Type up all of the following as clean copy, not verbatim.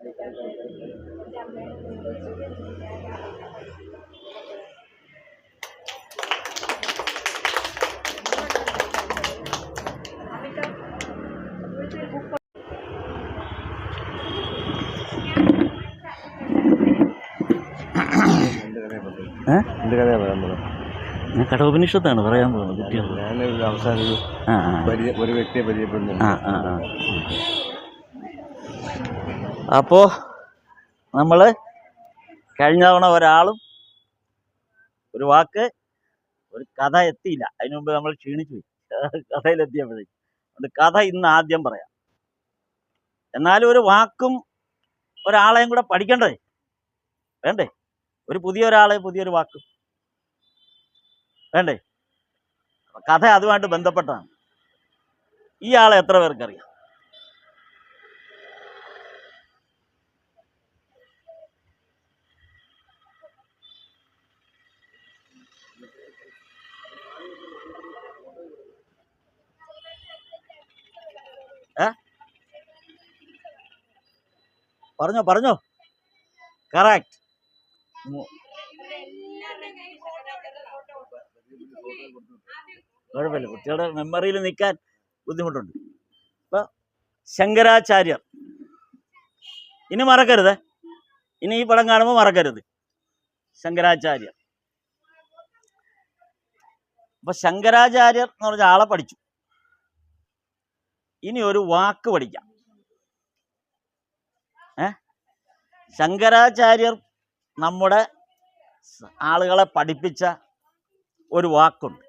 ഞാൻ കഠോപനിഷത്താണ് പറയാൻ പോകുന്നത്. ഒരു വ്യക്തിയെ പരിചയപ്പെടുന്നു. അപ്പോൾ നമ്മൾ കഴിഞ്ഞ തവണ ഒരാളും ഒരു വാക്ക് ഒരു കഥ എത്തിയില്ല. അതിനു മുമ്പ് നമ്മൾ ക്ഷീണിച്ചു പോയി കഥയിലെത്തിയപ്പോഴേക്കും. അതുകൊണ്ട് കഥ ഇന്ന് ആദ്യം പറയാം. എന്നാലും ഒരു വാക്കും ഒരാളെയും കൂടെ പഠിക്കണ്ടേ, വേണ്ടേ? ഒരു പുതിയൊരാളെ പുതിയൊരു വാക്കും വേണ്ടേ? കഥ അതുമായിട്ട് ബന്ധപ്പെട്ടാണ്. ഈ ആളെ എത്ര പേർക്കറിയാം? പറഞ്ഞോ. കറക്റ്റ്. കുഴപ്പമില്ല, കുട്ടികളുടെ മെമ്മറിയിൽ നിൽക്കാൻ ബുദ്ധിമുട്ടുണ്ട്. ഇപ്പൊ ശങ്കരാചാര്യർ ഇനി മറക്കരുത്. ഇനി ഈ പടം കാണുമ്പോൾ മറക്കരുത് ശങ്കരാചാര്യർ. അപ്പൊ ശങ്കരാചാര്യർ എന്ന് പറഞ്ഞ ആളെ പഠിച്ചു. ഇനി ഒരു വാക്ക് പഠിക്കാം. ശങ്കരാചാര്യർ നമ്മുടെ ആളുകളെ പഠിപ്പിച്ച ഒരു വാക്കുണ്ട്.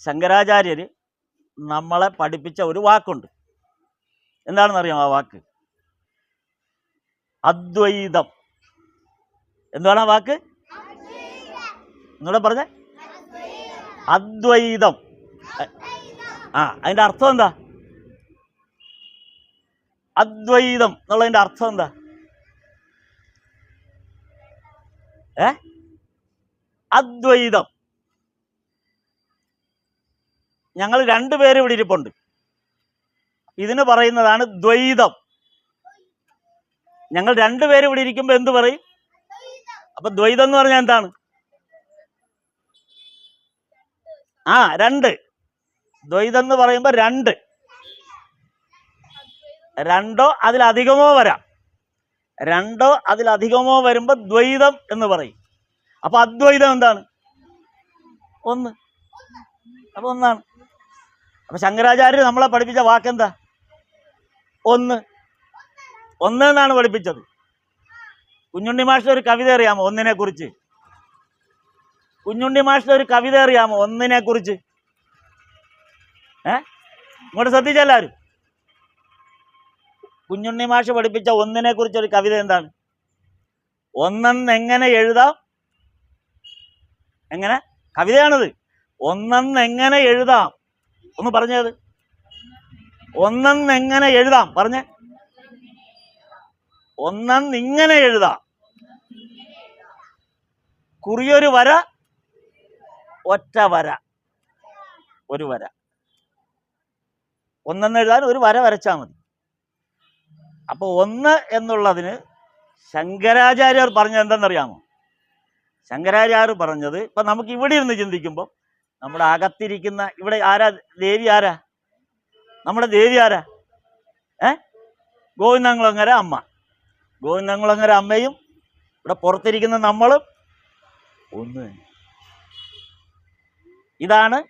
ശങ്കരാചാര്യർ നമ്മളെ പഠിപ്പിച്ച ഒരു വാക്കുണ്ട്. എന്താണെന്ന് അറിയാമോ ആ വാക്ക്? അദ്വൈതം. എന്താണ് ആ വാക്ക്? എന്നൂടെ പറഞ്ഞേ. അദ്വൈതം. അതിന്റെ അർത്ഥം എന്താ? അദ്വൈതം എന്നുള്ളതിന്റെ അർത്ഥം എന്താ? അദ്വൈതം. ഞങ്ങൾ രണ്ടുപേര് ഇവിടെ ഇരിപ്പുണ്ട്. ഇതിന് പറയുന്നതാണ് ദ്വൈതം. ഞങ്ങൾ രണ്ടുപേര് ഇവിടെ ഇരിക്കുമ്പോൾ എന്ത് പറയും? അപ്പൊ ദ്വൈതം എന്ന് പറഞ്ഞാൽ എന്താണ്? രണ്ട്. ദ്വൈതം എന്ന് പറയുമ്പോൾ രണ്ടോ അതിലധികമോ വരാം. രണ്ടോ അതിലധികമോ വരുമ്പോൾ ദ്വൈതം എന്ന് പറയും. അപ്പൊ അദ്വൈതം എന്താണ്? ഒന്ന്. അപ്പൊ ഒന്നാണ്. അപ്പൊ ശങ്കരാചാര്യർ നമ്മളെ പഠിപ്പിച്ച വാക്കെന്താ? ഒന്ന്. ഒന്ന് എന്നാണ് പഠിപ്പിച്ചത്. കുഞ്ഞുണ്ണി മാഷിന്റെ ഒരു കവിത അറിയാമോ ഒന്നിനെ കുറിച്ച്? കുഞ്ഞുണ്ണി മാഷിന്റെ ഒരു കവിത അറിയാമോ ഒന്നിനെ കുറിച്ച്? ഇങ്ങോട്ട് ശ്രദ്ധിച്ചെല്ലാവരും. കുഞ്ഞുണ്ണി മാഷ് പഠിപ്പിച്ച ഒന്നിനെ കുറിച്ച് ഒരു കവിത എന്താണ്? ഒന്നെന്ന് എങ്ങനെ എഴുതാം? എങ്ങനെ? കവിതയാണത്. ഒന്നെന്ന് എങ്ങനെ എഴുതാം? ഒന്ന് പറഞ്ഞത്. ഒന്നെന്ന് എങ്ങനെ എഴുതാം? പറഞ്ഞേ. ഒന്നെന്ന് ഇങ്ങനെ എഴുതാം. കുറിയൊരു വര, ഒറ്റ വര, ഒരു വര. ഒന്നെന്ന് എഴുതാൻ ഒരു വര വരച്ചാൽ മതി. അപ്പൊ ഒന്ന് എന്നുള്ളതിന് ശങ്കരാചാര്യർ പറഞ്ഞത് എന്തെന്നറിയാമോ? ശങ്കരാചാര്യർ പറഞ്ഞത്, ഇപ്പൊ നമുക്ക് ഇവിടെ ഇരുന്ന് ചിന്തിക്കുമ്പോൾ നമ്മുടെ അകത്തിരിക്കുന്ന ഇവിടെ ആരാ? ദേവി ആരാ? നമ്മുടെ ദേവി ആരാ? ഗോവിന്ദകുളങ്ങര അമ്മ. ഗോവിന്ദകുളങ്ങര അമ്മയും ഇവിടെ പുറത്തിരിക്കുന്ന നമ്മളും ഒന്ന്. ഇതാണ്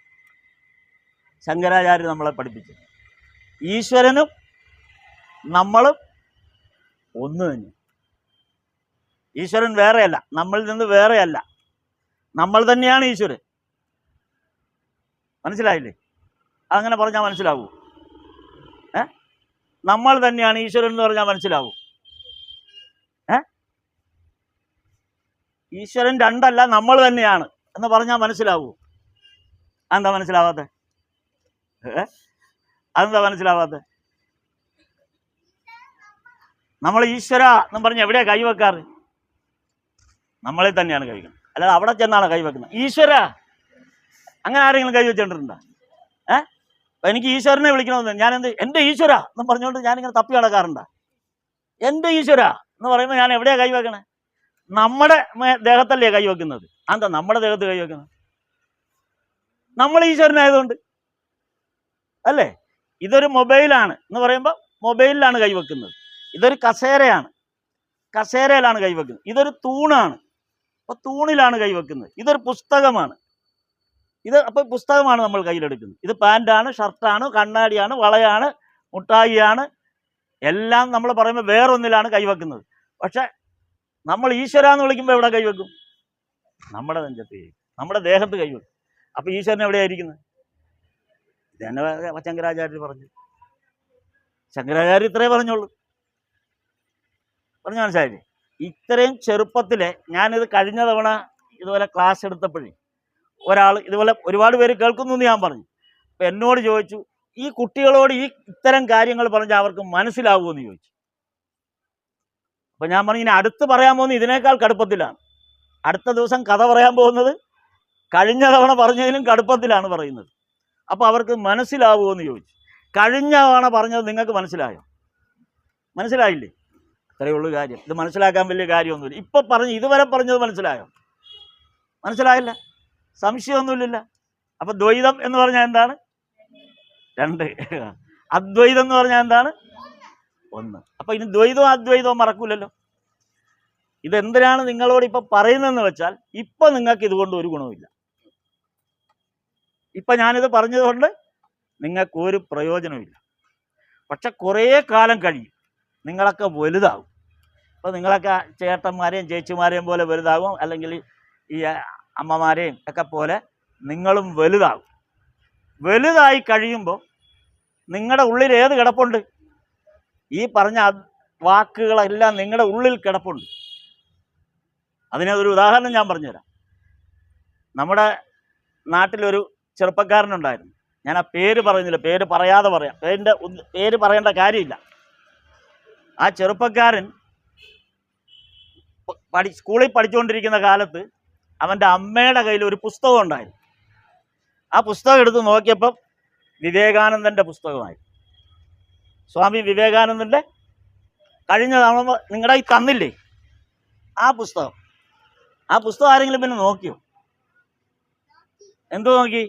ശങ്കരാചാര്യർ നമ്മളെ പഠിപ്പിച്ചത്. ഈശ്വരനും നമ്മളും ഒന്ന് തന്നെ. ഈശ്വരൻ വേറെയല്ല, നമ്മളിൽ നിന്ന് വേറെയല്ല, നമ്മൾ തന്നെയാണ് ഈശ്വരൻ. മനസ്സിലായില്ലേ? അങ്ങനെ പറഞ്ഞാൽ മനസ്സിലാവൂ. നമ്മൾ തന്നെയാണ് ഈശ്വരൻ എന്ന് പറഞ്ഞാൽ മനസ്സിലാവൂ. ഈശ്വരൻ രണ്ടല്ല, നമ്മൾ തന്നെയാണ് എന്ന് പറഞ്ഞാൽ മനസ്സിലാവൂ. അതെന്താ മനസ്സിലാവാത്തെ? അതെന്താ മനസ്സിലാവാത്തെ? നമ്മൾ ഈശ്വര എന്ന് പറഞ്ഞ് എവിടെയാ കൈവെക്കാറ്? നമ്മളിൽ തന്നെയാണ് കൈവെക്കുന്നത്. അല്ലാതെ അവിടെ ചെന്നാണ് കൈവെക്കുന്നത്. ഈശ്വര അങ്ങനെ ആരെങ്കിലും കൈവച്ചിട്ടുണ്ടോ? അപ്പം എനിക്ക് ഈശ്വരനെ വിളിക്കണമെന്ന് ഞാൻ എൻ്റെ ഈശ്വര എന്ന് പറഞ്ഞുകൊണ്ട് ഞാനിങ്ങനെ തപ്പി നടക്കാറുണ്ട്. എൻ്റെ ഈശ്വര എന്ന് പറയുമ്പോൾ ഞാൻ എവിടെയാണ് കൈവെക്കണേ? നമ്മുടെ ദേഹത്തല്ലേ കൈവെക്കുന്നത്? എന്താ നമ്മുടെ ദേഹത്ത് കൈവെക്കുന്നത്? നമ്മൾ ഈശ്വരനായതുകൊണ്ട് അല്ലേ? ഇതൊരു മൊബൈലാണ് എന്ന് പറയുമ്പോൾ മൊബൈലിലാണ് കൈവെക്കുന്നത്. ഇതൊരു കസേരയാണ്, കസേരയിലാണ് കൈവെക്കുന്നത്. ഇതൊരു തൂണാണ്, അപ്പോൾ തൂണിലാണ് കൈവെക്കുന്നത്. ഇതൊരു പുസ്തകമാണ്, ഇത് അപ്പോൾ പുസ്തകമാണ് നമ്മൾ കയ്യിലെടുക്കുന്നത്. ഇത് പാൻറ്റാണ്, ഷർട്ടാണ്, കണ്ണാടിയാണ്, വളയാണ്, മുട്ടായിയാണ്, എല്ലാം നമ്മൾ പറയുമ്പോൾ വേറൊന്നിലാണ് കൈവെക്കുന്നത്. പക്ഷെ നമ്മൾ ഈശ്വര എന്ന് വിളിക്കുമ്പോൾ എവിടെ കൈവെക്കും? നമ്മുടെ നെഞ്ചത്ത്, നമ്മുടെ ദേഹത്ത് കൈവെക്കും. അപ്പോൾ ഈശ്വരൻ എവിടെയായിരിക്കുന്നത്? ഇതന്നെ ശങ്കരാചാര്യർ പറഞ്ഞു. ശങ്കരാചാര്യ ഇത്രേ പറഞ്ഞോളൂ. പറഞ്ഞു മനസ്സിലായില്ലേ? ഇത്രയും ചെറുപ്പത്തിലെ ഞാനിത് കഴിഞ്ഞ തവണ ഇതുപോലെ ക്ലാസ് എടുത്തപ്പോഴേ ഒരാൾ ഇതുപോലെ ഒരുപാട് പേര് കേൾക്കുന്നു എന്ന് ഞാൻ പറഞ്ഞു. അപ്പം എന്നോട് ചോദിച്ചു, ഈ കുട്ടികളോട് ഈ ഇത്തരം കാര്യങ്ങൾ പറഞ്ഞാൽ അവർക്ക് മനസ്സിലാവുമെന്ന് ചോദിച്ചു. അപ്പം ഞാൻ പറഞ്ഞു, ഇനി അടുത്ത് പറയാൻ പോകുന്നത് ഇതിനേക്കാൾ കടുപ്പത്തിലാണ്. അടുത്ത ദിവസം കഥ പറയാൻ പോകുന്നത് കഴിഞ്ഞ തവണ പറഞ്ഞതിലും കടുപ്പത്തിലാണ് പറയുന്നത്. അപ്പോൾ അവർക്ക് മനസ്സിലാവുമെന്ന് ചോദിച്ചു. കഴിഞ്ഞ തവണ പറഞ്ഞത് നിങ്ങൾക്ക് മനസ്സിലായോ? മനസ്സിലായില്ലേ? അത്രയേ ഉള്ളൂ കാര്യം. ഇത് മനസ്സിലാക്കാൻ വലിയ കാര്യമൊന്നുമില്ല. ഇപ്പം പറഞ്ഞു, ഇതുവരെ പറഞ്ഞത് മനസ്സിലായോ? മനസ്സിലായില്ല, സംശയമൊന്നുമില്ല. അപ്പം ദ്വൈതം എന്ന് പറഞ്ഞാൽ എന്താണ്? രണ്ട്. അദ്വൈതം എന്ന് പറഞ്ഞാൽ എന്താണ്? ഒന്ന്. അപ്പം ഇനി ദ്വൈതവും അദ്വൈതവും മറക്കൂലല്ലോ. ഇതെന്തിനാണ് നിങ്ങളോട് ഇപ്പം പറയുന്നതെന്ന് വെച്ചാൽ, ഇപ്പം നിങ്ങൾക്ക് ഇതുകൊണ്ട് ഒരു ഗുണവുമില്ല. ഇപ്പം ഞാനിത് പറഞ്ഞതുകൊണ്ട് നിങ്ങൾക്കൊരു പ്രയോജനമില്ല. പക്ഷെ കുറേ കാലം കഴിയും, നിങ്ങളൊക്കെ വലുതാകും. അപ്പോൾ നിങ്ങളൊക്കെ ചേട്ടന്മാരെയും ചേച്ചിമാരെയും പോലെ വലുതാകും, അല്ലെങ്കിൽ ഈ അമ്മമാരെയും ഒക്കെ പോലെ നിങ്ങളും വലുതാകും. വലുതായി കഴിയുമ്പോൾ നിങ്ങളുടെ ഉള്ളിൽ ഏത് കിടപ്പുണ്ട്? ഈ പറഞ്ഞ വാക്കുകളെല്ലാം നിങ്ങളുടെ ഉള്ളിൽ കിടപ്പുണ്ട്. അതിനൊരു ഉദാഹരണം ഞാൻ പറഞ്ഞുതരാം. നമ്മുടെ നാട്ടിലൊരു ചെറുപ്പക്കാരനുണ്ടായിരുന്നു. ഞാൻ ആ പേര് പറയുന്നില്ല, പേര് പറയാതെ പറയാം. പേര് പറയേണ്ട കാര്യമില്ല. ആ ചെറുപ്പക്കാരൻ സ്കൂളിൽ പഠിച്ചുകൊണ്ടിരിക്കുന്ന കാലത്ത് അവൻ്റെ അമ്മയുടെ കയ്യിൽ ഒരു പുസ്തകം ഉണ്ടായിരുന്നു. ആ പുസ്തകം എടുത്ത് നോക്കിയപ്പം വിവേകാനന്ദൻ്റെ പുസ്തകമായി. സ്വാമി വിവേകാനന്ദൻ്റെ കഴിഞ്ഞ തവണ നിങ്ങളുടെ ഈ തന്നില്ലേ ആ പുസ്തകം. ആ പുസ്തകം ആരെങ്കിലും പിന്നെ നോക്കിയോ? എന്തോ നോക്കി?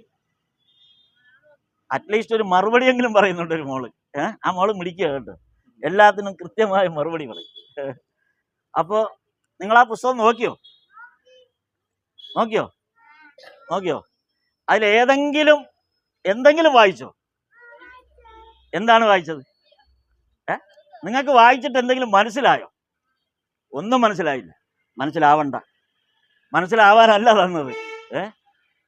അറ്റ്ലീസ്റ്റ് ഒരു മറുപടിയെങ്കിലും പറയുന്നുണ്ട് ഒരു മോള്. ആ മോള് മിടിക്കുക കേട്ടോ, എല്ലാത്തിനും കൃത്യമായ മറുപടി പറയും. അപ്പോൾ നിങ്ങൾ ആ പുസ്തകം നോക്കിയോ? നോക്കിയോ? നോക്കിയോ? അതിലേതെങ്കിലും എന്തെങ്കിലും വായിച്ചോ? എന്താണ് വായിച്ചത്? നിങ്ങൾക്ക് വായിച്ചിട്ട് എന്തെങ്കിലും മനസ്സിലായോ? ഒന്നും മനസ്സിലായില്ല. മനസ്സിലാവണ്ട, മനസ്സിലാവാനല്ല തന്നത്.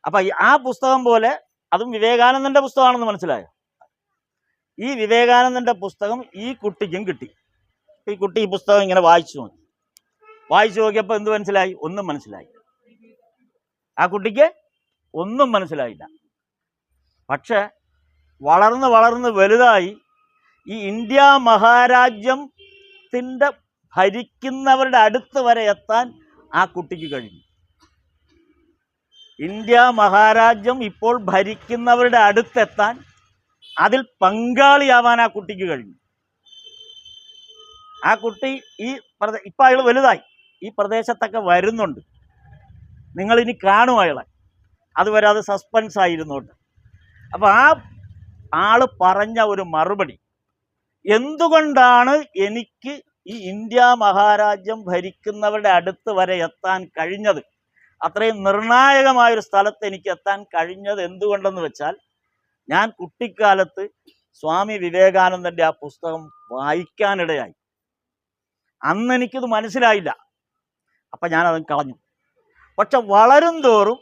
അപ്പം ആ പുസ്തകം പോലെ അതും വിവേകാനന്ദൻ്റെ പുസ്തകമാണെന്ന് മനസ്സിലായോ? ഈ വിവേകാനന്ദൻ്റെ പുസ്തകം ഈ കുട്ടിക്കും കിട്ടി. ഈ കുട്ടി ഈ പുസ്തകം ഇങ്ങനെ വായിച്ചു നോക്കിയപ്പോൾ എന്ത് മനസ്സിലായി? ഒന്നും മനസ്സിലായി. ആ കുട്ടിക്ക് ഒന്നും മനസ്സിലായില്ല. പക്ഷെ വളർന്ന് വലുതായി ഈ ഇന്ത്യ മഹാരാജ്യത്തിൻ്റെ ഭരിക്കുന്നവരുടെ അടുത്ത് വരെ എത്താൻ ആ കുട്ടിക്ക് കഴിഞ്ഞു. ഇന്ത്യ മഹാരാജ്യം ഇപ്പോൾ ഭരിക്കുന്നവരുടെ അടുത്തെത്താൻ, അതിൽ പങ്കാളിയാവാൻ ആ കുട്ടിക്ക് കഴിഞ്ഞു. ആ കുട്ടി ഇപ്പം അയാൾ വലുതായി ഈ പ്രദേശത്തൊക്കെ വരുന്നുണ്ട്. നിങ്ങളിനി കാണും അയാളെ. അതുവരെ അത് സസ്പെൻസ് ആയിരുന്നുണ്ട്. അപ്പോൾ ആ ആള് പറഞ്ഞ ഒരു മറുപടി, എന്തുകൊണ്ടാണ് എനിക്ക് ഈ ഇന്ത്യ മഹാരാജ്യം ഭരിക്കുന്നവരുടെ അടുത്ത് വരെ എത്താൻ കഴിഞ്ഞത്, അത്രയും നിർണായകമായൊരു സ്ഥലത്ത് എനിക്ക് എത്താൻ കഴിഞ്ഞത് എന്തുകൊണ്ടെന്ന് വെച്ചാൽ, ഞാൻ കുട്ടിക്കാലത്ത് സ്വാമി വിവേകാനന്ദൻ്റെ ആ പുസ്തകം വായിക്കാനിടയായി. അന്ന് എനിക്കിത് മനസ്സിലായില്ല, അപ്പം ഞാനത് കളഞ്ഞു. പക്ഷെ വളരും തോറും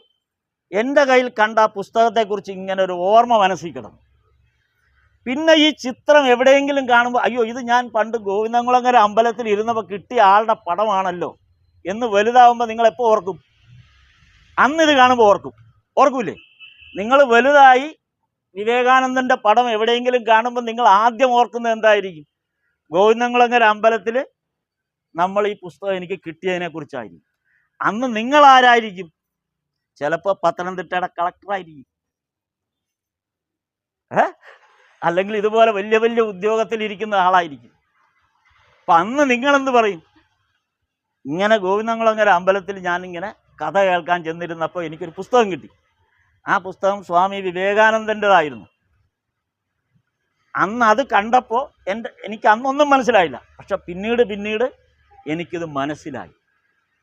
എൻ്റെ കയ്യിൽ കണ്ട ആ പുസ്തകത്തെക്കുറിച്ച് ഇങ്ങനെ ഒരു ഓർമ്മ മനസ്സിൽ കിടന്നു. പിന്നെ ഈ ചിത്രം എവിടെയെങ്കിലും കാണുമ്പോൾ, അയ്യോ ഇത് ഞാൻ പണ്ട് ഗോവിന്ദൻകുളങ്ങര അമ്പലത്തിൽ ഇരുന്നപ്പോൾ കിട്ടിയ ആളുടെ പടമാണല്ലോ എന്ന് വലുതാവുമ്പോൾ നിങ്ങളെപ്പോൾ ഓർക്കും? അന്നിത് കാണുമ്പോൾ ഓർക്കൂലേ? നിങ്ങൾ വലുതായി വിവേകാനന്ദൻ്റെ പടം എവിടെയെങ്കിലും കാണുമ്പോൾ നിങ്ങൾ ആദ്യം ഓർക്കുന്നത് എന്തായിരിക്കും? ഗോവിന്ദൻകുളങ്ങര അമ്പലത്തിൽ നമ്മൾ ഈ പുസ്തകം എനിക്ക് കിട്ടിയതിനെ കുറിച്ചായിരിക്കും. അന്ന് നിങ്ങൾ ആരായിരിക്കും? ചിലപ്പോൾ പത്തനംതിട്ടയുടെ കളക്ടറായിരിക്കും. അല്ലെങ്കിൽ ഇതുപോലെ വലിയ വലിയ ഉദ്യോഗത്തിലിരിക്കുന്ന ആളായിരിക്കും. അപ്പം അന്ന് നിങ്ങളെന്ത് പറയും? ഇങ്ങനെ ഗോവിന്ദകുളങ്ങര അമ്പലത്തിൽ ഞാനിങ്ങനെ കഥ കേൾക്കാൻ ചെന്നിരുന്നപ്പോൾ എനിക്കൊരു പുസ്തകം കിട്ടി. ആ പുസ്തകം സ്വാമി വിവേകാനന്ദൻ്റെതായിരുന്നു. അന്ന് അത് കണ്ടപ്പോൾ എനിക്ക് അന്നൊന്നും മനസ്സിലായില്ല. പക്ഷെ പിന്നീട് എനിക്കിത് മനസ്സിലായി.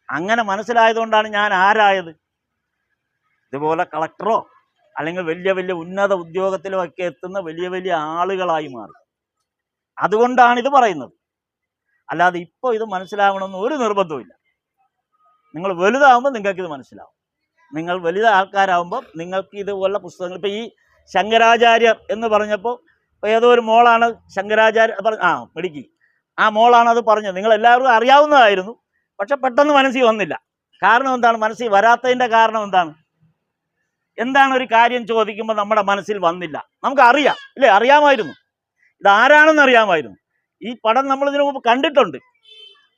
അങ്ങനെ മനസ്സിലായതുകൊണ്ടാണ് ഞാൻ ആരായത്. ഇതുപോലെ കളക്ടറോ അല്ലെങ്കിൽ വലിയ വലിയ ഉന്നത ഉദ്യോഗത്തിലോ ഒക്കെ എത്തുന്ന വലിയ വലിയ ആളുകളായി മാറി. അതുകൊണ്ടാണിത് പറയുന്നത്. അല്ലാതെ ഇപ്പോൾ ഇത് മനസ്സിലാവണമെന്ന് ഒരു നിർബന്ധവുമില്ല. നിങ്ങൾ വലുതാവുമ്പോൾ നിങ്ങൾക്കിത് മനസ്സിലാവും. നിങ്ങൾ വലുത ആൾക്കാരാകുമ്പോൾ നിങ്ങൾക്ക് ഇതുപോലുള്ള പുസ്തകങ്ങൾ, ഇപ്പോൾ ഈ ശങ്കരാചാര്യർ എന്ന് പറഞ്ഞപ്പോൾ ഏതോ ഒരു മോളാണ് ശങ്കരാചാര്യ മെടുക്കി, ആ മോളാണ് അത് പറഞ്ഞത്. നിങ്ങളെല്ലാവർക്കും അറിയാവുന്നതായിരുന്നു. പക്ഷെ പെട്ടെന്ന് മനസ്സിൽ വന്നില്ല. കാരണം എന്താണ്? മനസ്സിൽ വരാത്തതിൻ്റെ കാരണം എന്താണ് ഒരു കാര്യം ചോദിക്കുമ്പോൾ നമ്മുടെ മനസ്സിൽ വന്നില്ല. നമുക്കറിയാം ഇല്ലേ? അറിയാമായിരുന്നു, ഇതാരാണെന്ന് അറിയാമായിരുന്നു. ഈ പടം നമ്മൾ ഇതിനു മുമ്പ് കണ്ടിട്ടുണ്ട്.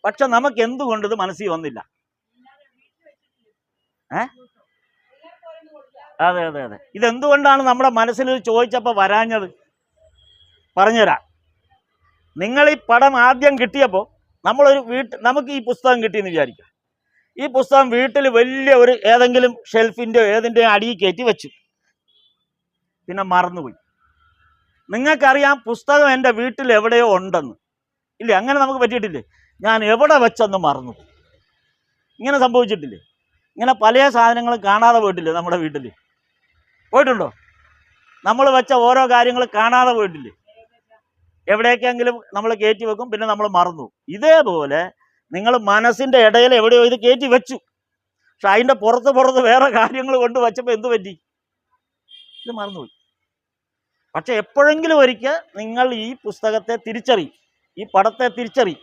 പക്ഷെ നമുക്ക് എന്തുകൊണ്ട് ഇത് മനസ്സിൽ വന്നില്ല? അതെ അതെ അതെ. ഇതെന്തുകൊണ്ടാണ് നമ്മുടെ മനസ്സിൽ ചോദിച്ചപ്പോൾ വരാഞ്ഞത്? പറഞ്ഞുതരാം. നിങ്ങൾ ഈ പടം ആദ്യം കിട്ടിയപ്പോൾ നമുക്ക് ഈ പുസ്തകം കിട്ടിയെന്ന് വിചാരിക്കുക. ഈ പുസ്തകം വീട്ടിൽ വലിയ ഒരു ഏതെങ്കിലും ഷെൽഫിൻ്റെയോ ഏതിൻ്റെയോ അടിയിൽ കയറ്റി വെച്ചു, പിന്നെ മറന്നുപോയി. നിങ്ങൾക്കറിയാം പുസ്തകം എൻ്റെ വീട്ടിൽ എവിടെയോ ഉണ്ടെന്ന്, ഇല്ലേ? അങ്ങനെ നമുക്ക് പറ്റിയിട്ടില്ലേ? ഞാൻ എവിടെ വെച്ചെന്ന് മറന്നു. ഇങ്ങനെ സംഭവിച്ചിട്ടില്ലേ? ഇങ്ങനെ പല സാധനങ്ങളും കാണാതെ പോയിട്ടില്ലേ? നമ്മുടെ വീട്ടിൽ പോയിട്ടുണ്ടോ? നമ്മൾ വെച്ച ഓരോ കാര്യങ്ങൾ കാണാതെ പോയിട്ടില്ലേ? എവിടേക്കെങ്കിലും നമ്മൾ കയറ്റി വെക്കും, പിന്നെ നമ്മൾ മറന്നു. ഇതേപോലെ നിങ്ങൾ മനസ്സിൻ്റെ ഇടയിൽ എവിടെയോ ഇത് കയറ്റി വെച്ചു. പക്ഷെ അതിൻ്റെ പുറത്ത് വേറെ കാര്യങ്ങൾ കൊണ്ട് വെച്ചപ്പോൾ എന്ത് പറ്റി? ഇത് മറന്നുപോയി. പക്ഷെ എപ്പോഴെങ്കിലും ഒരിക്കൽ നിങ്ങൾ ഈ പുസ്തകത്തെ തിരിച്ചറിയും, ഈ പടത്തെ തിരിച്ചറിയും.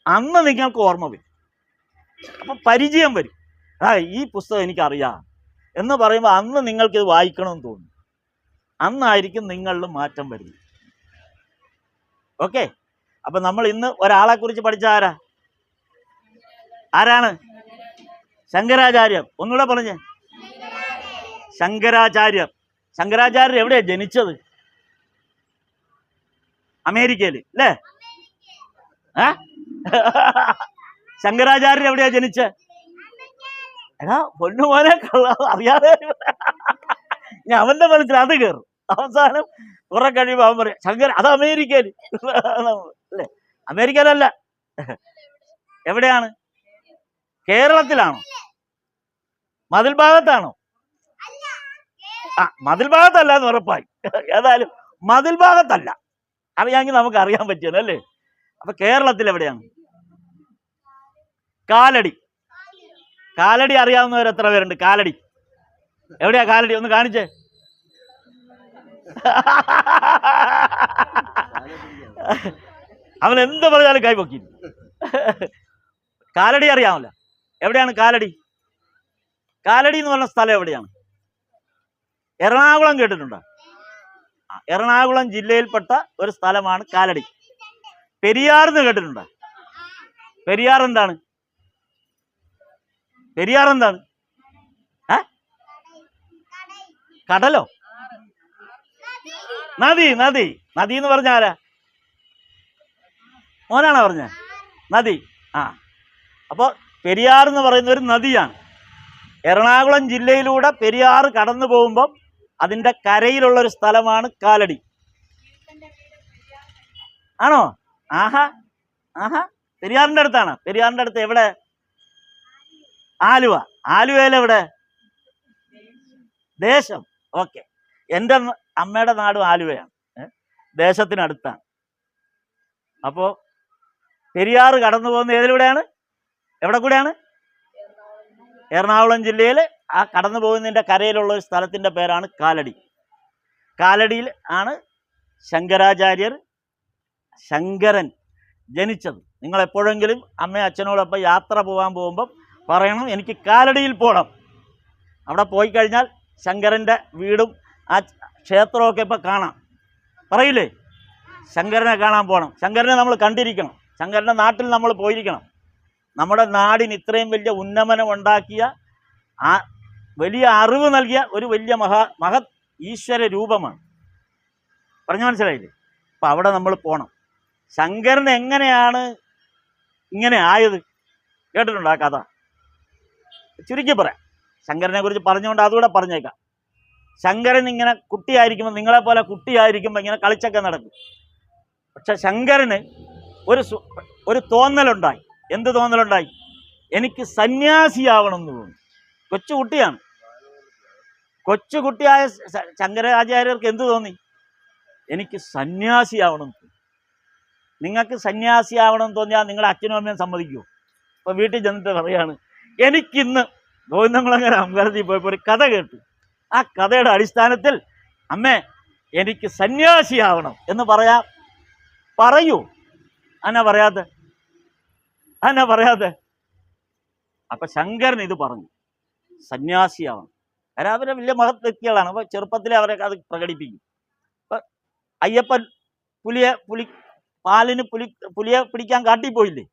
അന്ന് നിങ്ങൾക്ക് ഓർമ്മ വരും. അപ്പം പരിചയം വരും. ഈ പുസ്തകം എനിക്കറിയാം എന്ന് പറയുമ്പോൾ അന്ന് നിങ്ങൾക്കിത് വായിക്കണമെന്ന് തോന്നും. അന്നായിരിക്കും നിങ്ങളിൽ മാറ്റം വരുന്നത്. ഓക്കെ. അപ്പം നമ്മൾ ഇന്ന് ഒരാളെ കുറിച്ച് പഠിച്ച ആരാണ്? ശങ്കരാചാര്യർ. ഒന്നുകൂടെ പറഞ്ഞേ. ശങ്കരാചാര്യർ. ശങ്കരാചാര്യർ എവിടെയാണ് ജനിച്ചത്? അമേരിക്കയിൽ അല്ലേ? ശങ്കരാചാര്യർ എവിടെയാ ജനിച്ചത്? പൊന്നുമോനെ അറിയാതെ ഞാൻ അവന്റെ മനസ്സിൽ അത് കയറും. അവസാനം കുറെ കഴിയുമ്പോൾ അവൻ പറയാം അത് അമേരിക്കയിൽ അല്ലേ? അമേരിക്കയിലല്ല. എവിടെയാണ്? കേരളത്തിലാണോ? മതിൽ ഭാഗത്താണോ? മതിൽ ഭാഗത്തല്ല എന്ന് ഉറപ്പായി. ഏതായാലും മതിൽ ഭാഗത്തല്ല, അറിയാമെങ്കിൽ നമുക്ക് അറിയാൻ പറ്റിയത് അല്ലേ? അപ്പൊ കേരളത്തിൽ എവിടെയാണ്? കാലടി. കാലടി അറിയാവുന്നവർ എത്ര പേരുണ്ട്? കാലടി എവിടെയാ? കാലടി ഒന്ന് കാണിച്ചേ. അവൻ എന്ത് പറഞ്ഞാലും കൈപൊക്കി. കാലടി അറിയാമല്ലോ. എവിടെയാണ് കാലടി? കാലടി എന്ന് പറഞ്ഞ സ്ഥലം എവിടെയാണ്? എറണാകുളം കേട്ടിട്ടുണ്ടോ? എറണാകുളം ജില്ലയിൽപ്പെട്ട ഒരു സ്ഥലമാണ് കാലടി. പെരിയാർ എന്ന് കേട്ടിട്ടുണ്ടോ? പെരിയാർ എന്താണ്? പെരിയാർ എന്താണ്? കടലോ? നദി. നദി നദി എന്ന് പറഞ്ഞ ആരാ? മോനാണോ പറഞ്ഞ? നദി. അപ്പോൾ പെരിയാർ എന്ന് പറയുന്ന ഒരു നദിയാണ്. എറണാകുളം ജില്ലയിലൂടെ പെരിയാർ കടന്നു പോകുമ്പം അതിൻ്റെ കരയിലുള്ളൊരു സ്ഥലമാണ് കാലടി. ആണോ? ആഹാ. പെരിയാറിൻ്റെ അടുത്താണ്. പെരിയാറിൻ്റെ അടുത്ത് എവിടെ? ആലുവ. ആലുവയിലെവിടെ? ദേശം. ഓക്കെ. എൻ്റെ അമ്മയുടെ നാടും ആലുവയാണ്, ദേശത്തിനടുത്താണ്. അപ്പോൾ പെരിയാർ കടന്നു പോകുന്ന ഏതിലൂടെയാണ്? എവിടെ കൂടെയാണ്? എറണാകുളം ജില്ലയിൽ ആ കടന്നു പോകുന്നതിൻ്റെ കരയിലുള്ള ഒരു സ്ഥലത്തിൻ്റെ പേരാണ് കാലടി. കാലടിയിൽ ആണ് ശങ്കരൻ ജനിച്ചത്. നിങ്ങൾ എപ്പോഴെങ്കിലും അമ്മയും അച്ഛനോടൊപ്പം യാത്ര പോകാൻ പോകുമ്പം പറയണം, എനിക്ക് കാലടിയിൽ പോകണം. അവിടെ പോയി കഴിഞ്ഞാൽ ശങ്കരൻ്റെ വീടും ആ ക്ഷേത്രമൊക്കെ ഇപ്പം കാണാം. പറയില്ലേ? ശങ്കരനെ കാണാൻ പോകണം. ശങ്കരനെ നമ്മൾ കണ്ടിരിക്കണം. ശങ്കരൻ്റെ നാട്ടിൽ നമ്മൾ പോയിരിക്കണം. നമ്മുടെ നാടിന് ഇത്രയും വലിയ ഉന്നമനം ഉണ്ടാക്കിയ, ആ വലിയ അറിവ് നൽകിയ ഒരു വലിയ മഹത് ഈശ്വര രൂപമാണ്. പറഞ്ഞ മനസ്സിലായില്ലേ? അപ്പം അവിടെ നമ്മൾ പോകണം. ശങ്കരൻ എങ്ങനെയാണ് ഇങ്ങനെ ആയത് കേട്ടിട്ടുണ്ടോ ആ കഥ? ചുരുക്കി പറയാം. ശങ്കരനെ കുറിച്ച് പറഞ്ഞുകൊണ്ട് അതുകൂടെ പറഞ്ഞേക്കാം. ശങ്കരൻ ഇങ്ങനെ കുട്ടിയായിരിക്കുമ്പോൾ, നിങ്ങളെപ്പോലെ കുട്ടിയായിരിക്കുമ്പോൾ ഇങ്ങനെ കളിച്ചൊക്കെ നടക്കും. പക്ഷെ ശങ്കരന് ഒരു തോന്നലുണ്ടായി. എന്ത് തോന്നലുണ്ടായി? എനിക്ക് സന്യാസിയാവണം എന്ന് തോന്നി. കൊച്ചുകുട്ടിയാണ്. കൊച്ചുകുട്ടിയായ ശങ്കരാചാര്യർക്ക് എന്ത് തോന്നി? എനിക്ക് സന്യാസിയാവണം എന്ന് തോന്നി. നിങ്ങൾക്ക് സന്യാസിയാവണം തോന്നിയാൽ നിങ്ങളുടെ അച്ഛനും അമ്മയും സമ്മതിക്കുമോ? അപ്പോൾ വീട്ടിൽ ചെന്നിട്ട് പറയാണ്, എനിക്കിന്ന് ഗോവിന്ദകുളങ്ങര അമ്പലത്തിൽ പോയപ്പോൾ ഒരു കഥ കേട്ടു. ആ കഥയുടെ അടിസ്ഥാനത്തിൽ അമ്മേ എനിക്ക് സന്യാസിയാവണം എന്ന് പറയൂ. അന്നാ പറയാതെ. അപ്പൊ ശങ്കരൻ ഇത് പറഞ്ഞു, സന്യാസിയാവണം. കാരണം അവരെ വലിയ മഹത് വ്യക്തികളാണ്. അപ്പൊ ചെറുപ്പത്തിലെ അവരൊക്കെ അത് പ്രകടിപ്പിക്കും. അപ്പൊ അയ്യപ്പൻ പുലിയെ പിടിക്കാൻ കാട്ടി പോയില്ലേ?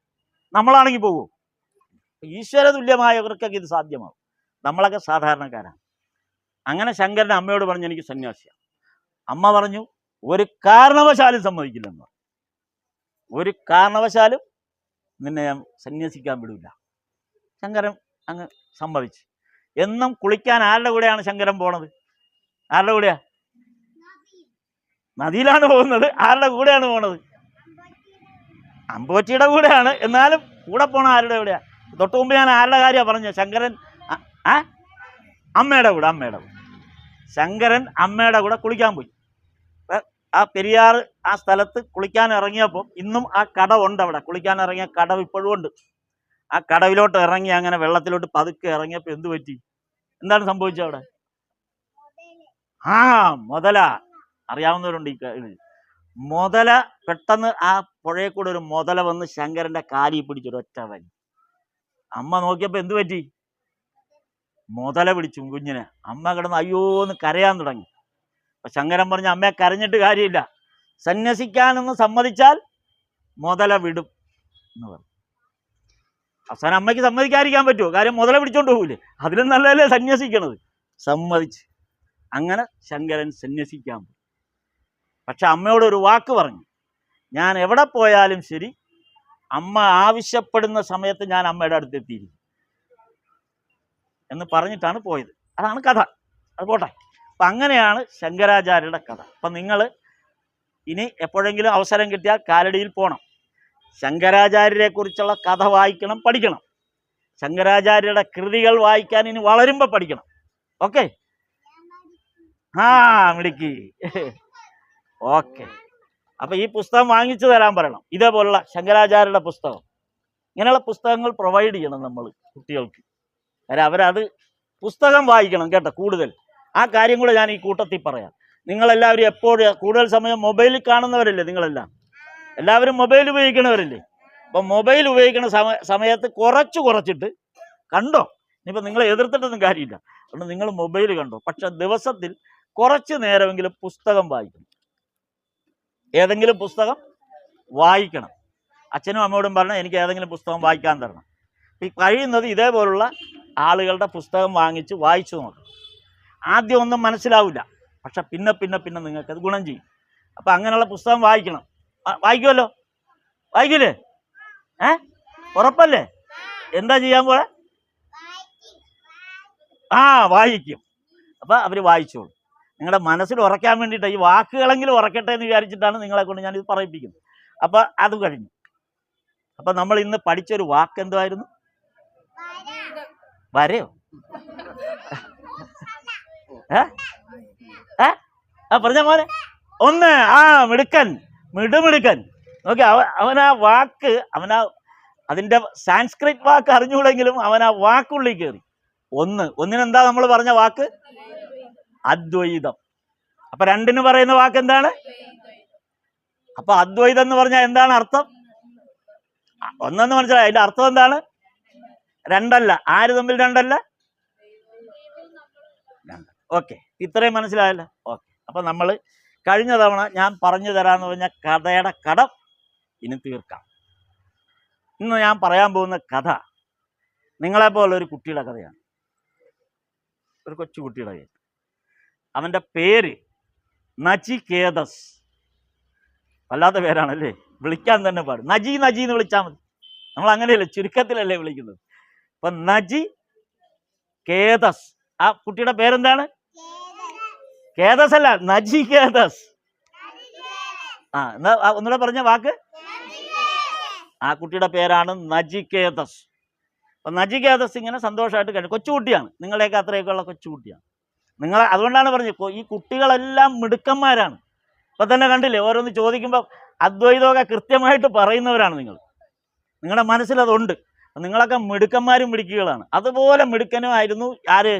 നമ്മളാണെങ്കിൽ പോകുമോ? ഈശ്വര തുല്യമായവർക്കൊക്കെ ഇത് സാധ്യമാവും. നമ്മളൊക്കെ സാധാരണക്കാരാണ്. അങ്ങനെ ശങ്കരൻ അമ്മയോട് പറഞ്ഞു, എനിക്ക് സന്യാസിയാണ്. അമ്മ പറഞ്ഞു, ഒരു കാരണവശാലും സമ്മതിക്കില്ലെന്ന്. ഒരു കാരണവശാലും നിന്നെ ഞാൻ സന്യസിക്കാൻ വിടില്ല. ശങ്കരൻ അങ്ങ് സമ്മതിച്ചു. എന്നും കുളിക്കാൻ ആരുടെ കൂടെയാണ് ശങ്കരൻ പോണത്? ആരുടെ കൂടെയാ? നദിയിലാണ് പോകുന്നത്. ആരുടെ കൂടെയാണ് പോണത്? അമ്പോറ്റിയുടെ കൂടെയാണ്. എന്നാലും കൂടെ പോണ ആരുടെ കൂടെയാ? തൊട്ട് മുമ്പ് ഞാൻ ആരുടെ കാര്യമാണ് പറഞ്ഞത്? ശങ്കരൻ അമ്മയുടെ കൂടെ. ശങ്കരൻ അമ്മയുടെ കൂടെ കുളിക്കാൻ പോയി. ആ പെരിയാർ ആ സ്ഥലത്ത് കുളിക്കാൻ ഇറങ്ങിയപ്പോൾ ഇന്നും ആ കടവുണ്ട് അവിടെ. കുളിക്കാൻ ഇറങ്ങിയ കടവ് ഇപ്പോഴും ഉണ്ട്. ആ കടവിലോട്ട് ഇറങ്ങി അങ്ങനെ വെള്ളത്തിലോട്ട് പതുക്കെ ഇറങ്ങിയപ്പോൾ എന്ത് പറ്റി? എന്താണ് സംഭവിച്ചത് അവിടെ? മുതല. അറിയാവുന്നവരുണ്ട് ഈ മുതല. പെട്ടെന്ന് ആ പുഴയിൽ കൂടെ ഒരു മുതല വന്ന് ശങ്കരന്റെ കാലിൽ പിടിച്ചൊരൊറ്റ വലി. അമ്മ നോക്കിയപ്പോൾ എന്ത് പറ്റി? മുതല പിടിച്ചു കുഞ്ഞിനെ. അമ്മ കിടന്ന് അയ്യോന്ന് കരയാൻ തുടങ്ങി. അപ്പൊ ശങ്കരൻ പറഞ്ഞു, അമ്മയെ കരഞ്ഞിട്ട് കാര്യമില്ല, സന്യസിക്കാനെന്ന് സമ്മതിച്ചാൽ മുതല വിടും എന്ന് പറഞ്ഞു. അവസാനം അമ്മയ്ക്ക് സമ്മതിക്കാതിരിക്കാൻ പറ്റുമോ? കാര്യം മുതല പിടിച്ചോണ്ട് പോകൂലേ? അതിലും നല്ലതല്ലേ സന്യസിക്കണത്. സമ്മതിച്ച് അങ്ങനെ ശങ്കരൻ സന്യസിക്കാൻ പോയി. പക്ഷെ അമ്മയോട് ഒരു വാക്ക് പറഞ്ഞു, ഞാൻ എവിടെ പോയാലും ശരി അമ്മ ആവശ്യപ്പെടുന്ന സമയത്ത് ഞാൻ അമ്മയുടെ അടുത്തെത്തിയിരിക്കും എന്ന് പറഞ്ഞിട്ടാണ് പോയത്. അതാണ് കഥ. അത് പോട്ടെ. അപ്പം അങ്ങനെയാണ് ശങ്കരാചാര്യരുടെ കഥ. അപ്പം നിങ്ങൾ ഇനി എപ്പോഴെങ്കിലും അവസരം കിട്ടിയാൽ കാലടിയിൽ പോകണം. ശങ്കരാചാര്യരെ കുറിച്ചുള്ള കഥ വായിക്കണം, പഠിക്കണം. ശങ്കരാചാര്യരുടെ കൃതികൾ വായിക്കാൻ ഇനി വളരുമ്പോൾ പഠിക്കണം. ഓക്കെ? മിടുക്കി. ഓക്കെ. അപ്പം ഈ പുസ്തകം വാങ്ങിച്ചു തരാൻ പറയണം. ഇതേപോലുള്ള ശങ്കരാചാര്യരുടെ പുസ്തകം. ഇങ്ങനെയുള്ള പുസ്തകങ്ങൾ പ്രൊവൈഡ് ചെയ്യണം നമ്മൾ കുട്ടികൾക്ക്. കാര്യം അവരത് പുസ്തകം വായിക്കണം കേട്ടോ. കൂടുതൽ ആ കാര്യം കൂടെ ഞാൻ ഈ കൂട്ടത്തിൽ പറയാം. നിങ്ങളെല്ലാവരും എപ്പോഴും കൂടുതൽ സമയം മൊബൈലിൽ കാണുന്നവരല്ലേ? എല്ലാവരും മൊബൈൽ ഉപയോഗിക്കണവരല്ലേ? അപ്പം മൊബൈൽ ഉപയോഗിക്കുന്ന സമയത്ത് കുറച്ചിട്ട് കണ്ടോ. ഇനിയിപ്പോൾ നിങ്ങളെ എതിർത്തിട്ടൊന്നും കാര്യമില്ല. അതുകൊണ്ട് നിങ്ങൾ മൊബൈൽ കണ്ടോ. പക്ഷെ ദിവസത്തിൽ കുറച്ച് നേരമെങ്കിലും പുസ്തകം വായിക്കണം. ഏതെങ്കിലും പുസ്തകം വായിക്കണം. അച്ഛനും അമ്മയോടും പറഞ്ഞാൽ എനിക്ക് ഏതെങ്കിലും പുസ്തകം വായിക്കാൻ തരണം. ഈ കഴിയുന്നത് ഇതേപോലുള്ള ആളുകളുടെ പുസ്തകം വായിച്ചു നോക്കണം. ആദ്യം ഒന്നും മനസ്സിലാവില്ല, പക്ഷെ പിന്നെ നിങ്ങൾക്കത് ഗുണം ചെയ്യും. അപ്പം അങ്ങനെയുള്ള പുസ്തകം വായിക്കണം. വായിക്കുമല്ലോ? വായിക്കില്ലേ? ഉറപ്പല്ലേ? എന്താ ചെയ്യാൻ പോലെ? വായിക്കും. അപ്പം അവർ വായിച്ചോളൂ. നിങ്ങളുടെ മനസ്സിൽ ഉറയ്ക്കാൻ വേണ്ടിയിട്ടാണ്. ഈ വാക്കുകളെങ്കിലും ഉറക്കട്ടെ എന്ന് വിചാരിച്ചിട്ടാണ് നിങ്ങളെ കൊണ്ട് ഞാനിത് പറയിപ്പിക്കുന്നത്. അപ്പം അത് കഴിഞ്ഞു. അപ്പം നമ്മൾ ഇന്ന് പഠിച്ചൊരു വാക്ക് എന്തായിരുന്നു? വരയോ? പറഞ്ഞ പോലെ ഒന്ന്. മിടുക്കൻ. നോക്കി അവനാ വാക്ക്, അതിൻ്റെ സാൻസ്ക്രിറ്റ് വാക്ക് അറിഞ്ഞുകൂടെങ്കിലും അവൻ ആ വാക്കുള്ളിൽ കയറി. ഒന്നിനെന്താ നമ്മൾ പറഞ്ഞ വാക്ക്? അദ്വൈതം. അപ്പൊ രണ്ടിന് പറയുന്ന വാക്ക് എന്താണ്? അപ്പൊ അദ്വൈതം എന്ന് പറഞ്ഞാൽ എന്താണ് അർത്ഥം? ഒന്നെന്ന് മനസ്സിലായി. അതിന്റെ അർത്ഥം എന്താണ്? രണ്ടല്ല. ആര് തമ്മിൽ രണ്ടല്ല? ഓക്കെ, ഇത്രയും മനസ്സിലായല്ലോ. ഓക്കെ. അപ്പൊ നമ്മൾ കഴിഞ്ഞ തവണ ഞാൻ പറഞ്ഞു തരാമെന്ന് പറഞ്ഞ കഥയുടെ കടം ഇനി തീർക്കാം. ഇന്ന് ഞാൻ പറയാൻ പോകുന്ന കഥ നിങ്ങളെപ്പോലെ ഒരു കുട്ടിയുടെ കഥയാണ്. ഒരു കൊച്ചു കുട്ടിയുടെ കഥ. അവൻ്റെ പേര് നചികേതസ് വല്ലാത്ത പേരാണല്ലേ, വിളിക്കാൻ തന്നെ പാടും. നജി നജി എന്ന് വിളിച്ചാൽ മതി. നമ്മൾ അങ്ങനെയല്ലേ, ചുരുക്കത്തിലല്ലേ വിളിക്കുന്നത്. അപ്പൊ നജി കേതസ്. ആ കുട്ടിയുടെ പേരെന്താണ്? കേതസ് അല്ല, നജികേതസ്. എന്നാ ഒന്നുകൂടെ പറഞ്ഞ വാക്ക്. ആ കുട്ടിയുടെ പേരാണ് നജികേതസ്. അപ്പൊ നജികേതസ് ഇങ്ങനെ സന്തോഷമായിട്ട് കഴിഞ്ഞു. കൊച്ചുകുട്ടിയാണ്, നിങ്ങളുടെയൊക്കെ അത്രയൊക്കെയുള്ള കൊച്ചുകുട്ടിയാണ്. അതുകൊണ്ടാണ് പറഞ്ഞത് ഈ കുട്ടികളെല്ലാം മിടുക്കന്മാരാണ്. ഇപ്പൊ തന്നെ കണ്ടില്ലേ, ഓരോന്ന് ചോദിക്കുമ്പോൾ അദ്വൈതമൊക്കെ കൃത്യമായിട്ട് പറയുന്നവരാണ് നിങ്ങൾ. നിങ്ങളുടെ മനസ്സിലതുണ്ട്. നിങ്ങളൊക്കെ മിടുക്കന്മാരും മിടുക്കികളാണ്. അതുപോലെ മിടുക്കനുമായിരുന്നു ആര്?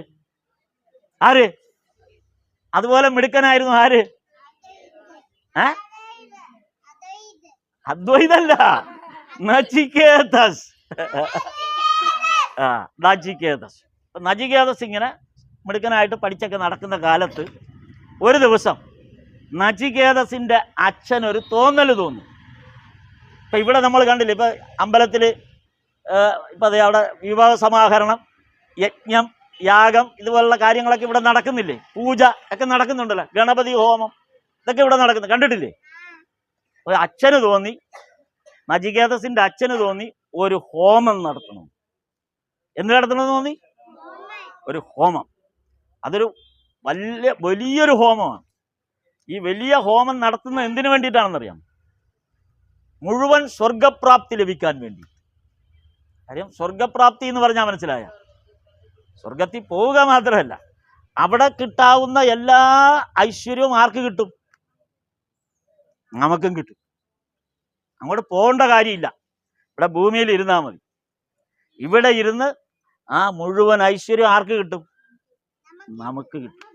അതുപോലെ മിടുക്കനായിരുന്നു ആര്? അദ്വൈതല്ല, നചികേതസ്. നചികേതസ്. നചികേതസ് ഇങ്ങനെ മിടുക്കനായിട്ട് പഠിച്ചൊക്കെ നടക്കുന്ന കാലത്ത് ഒരു ദിവസം നചികേതസിന്റെ അച്ഛൻ ഒരു തോന്നൽ തോന്നി. ഇപ്പൊ ഇവിടെ നമ്മൾ കണ്ടില്ലേ, ഇപ്പൊ അമ്പലത്തിൽ ഇപ്പൊ അതെ അവിടെ വിവാഹ സമാഹരണം, യജ്ഞം, യാഗം, ഇതുപോലുള്ള കാര്യങ്ങളൊക്കെ ഇവിടെ നടക്കുന്നില്ലേ? പൂജ ഒക്കെ നടക്കുന്നുണ്ടല്ലോ, ഗണപതി ഹോമം, ഇതൊക്കെ ഇവിടെ നടക്കുന്നു, കണ്ടിട്ടില്ലേ? ഒരു അച്ഛന് തോന്നി, നചികേതസിന്റെ അച്ഛന് തോന്നി ഒരു ഹോമം നടത്തണം. എന്ത് നടത്തണമെന്ന് തോന്നി? ഒരു ഹോമം. അതൊരു വലിയൊരു ഹോമമാണ്. ഈ വലിയ ഹോമം നടത്തുന്നത് എന്തിനു വേണ്ടിയിട്ടാണെന്നറിയാം? മുഴുവൻ സ്വർഗപ്രാപ്തി ലഭിക്കാൻ വേണ്ടി. കാര്യം സ്വർഗപ്രാപ്തി എന്ന് പറഞ്ഞാൽ മനസ്സിലായ, സ്വർഗത്തിൽ പോവുക മാത്രമല്ല, അവിടെ കിട്ടാവുന്ന എല്ലാ ഐശ്വര്യവും ആർക്ക് കിട്ടും? നമുക്കും കിട്ടും. അങ്ങോട്ട് പോകേണ്ട കാര്യമില്ല, ഇവിടെ ഭൂമിയിൽ ഇരുന്നാൽ മതി. ഇവിടെ ഇരുന്ന് ആ മുഴുവൻ ഐശ്വര്യം ആർക്ക് കിട്ടും? നമുക്ക് കിട്ടും.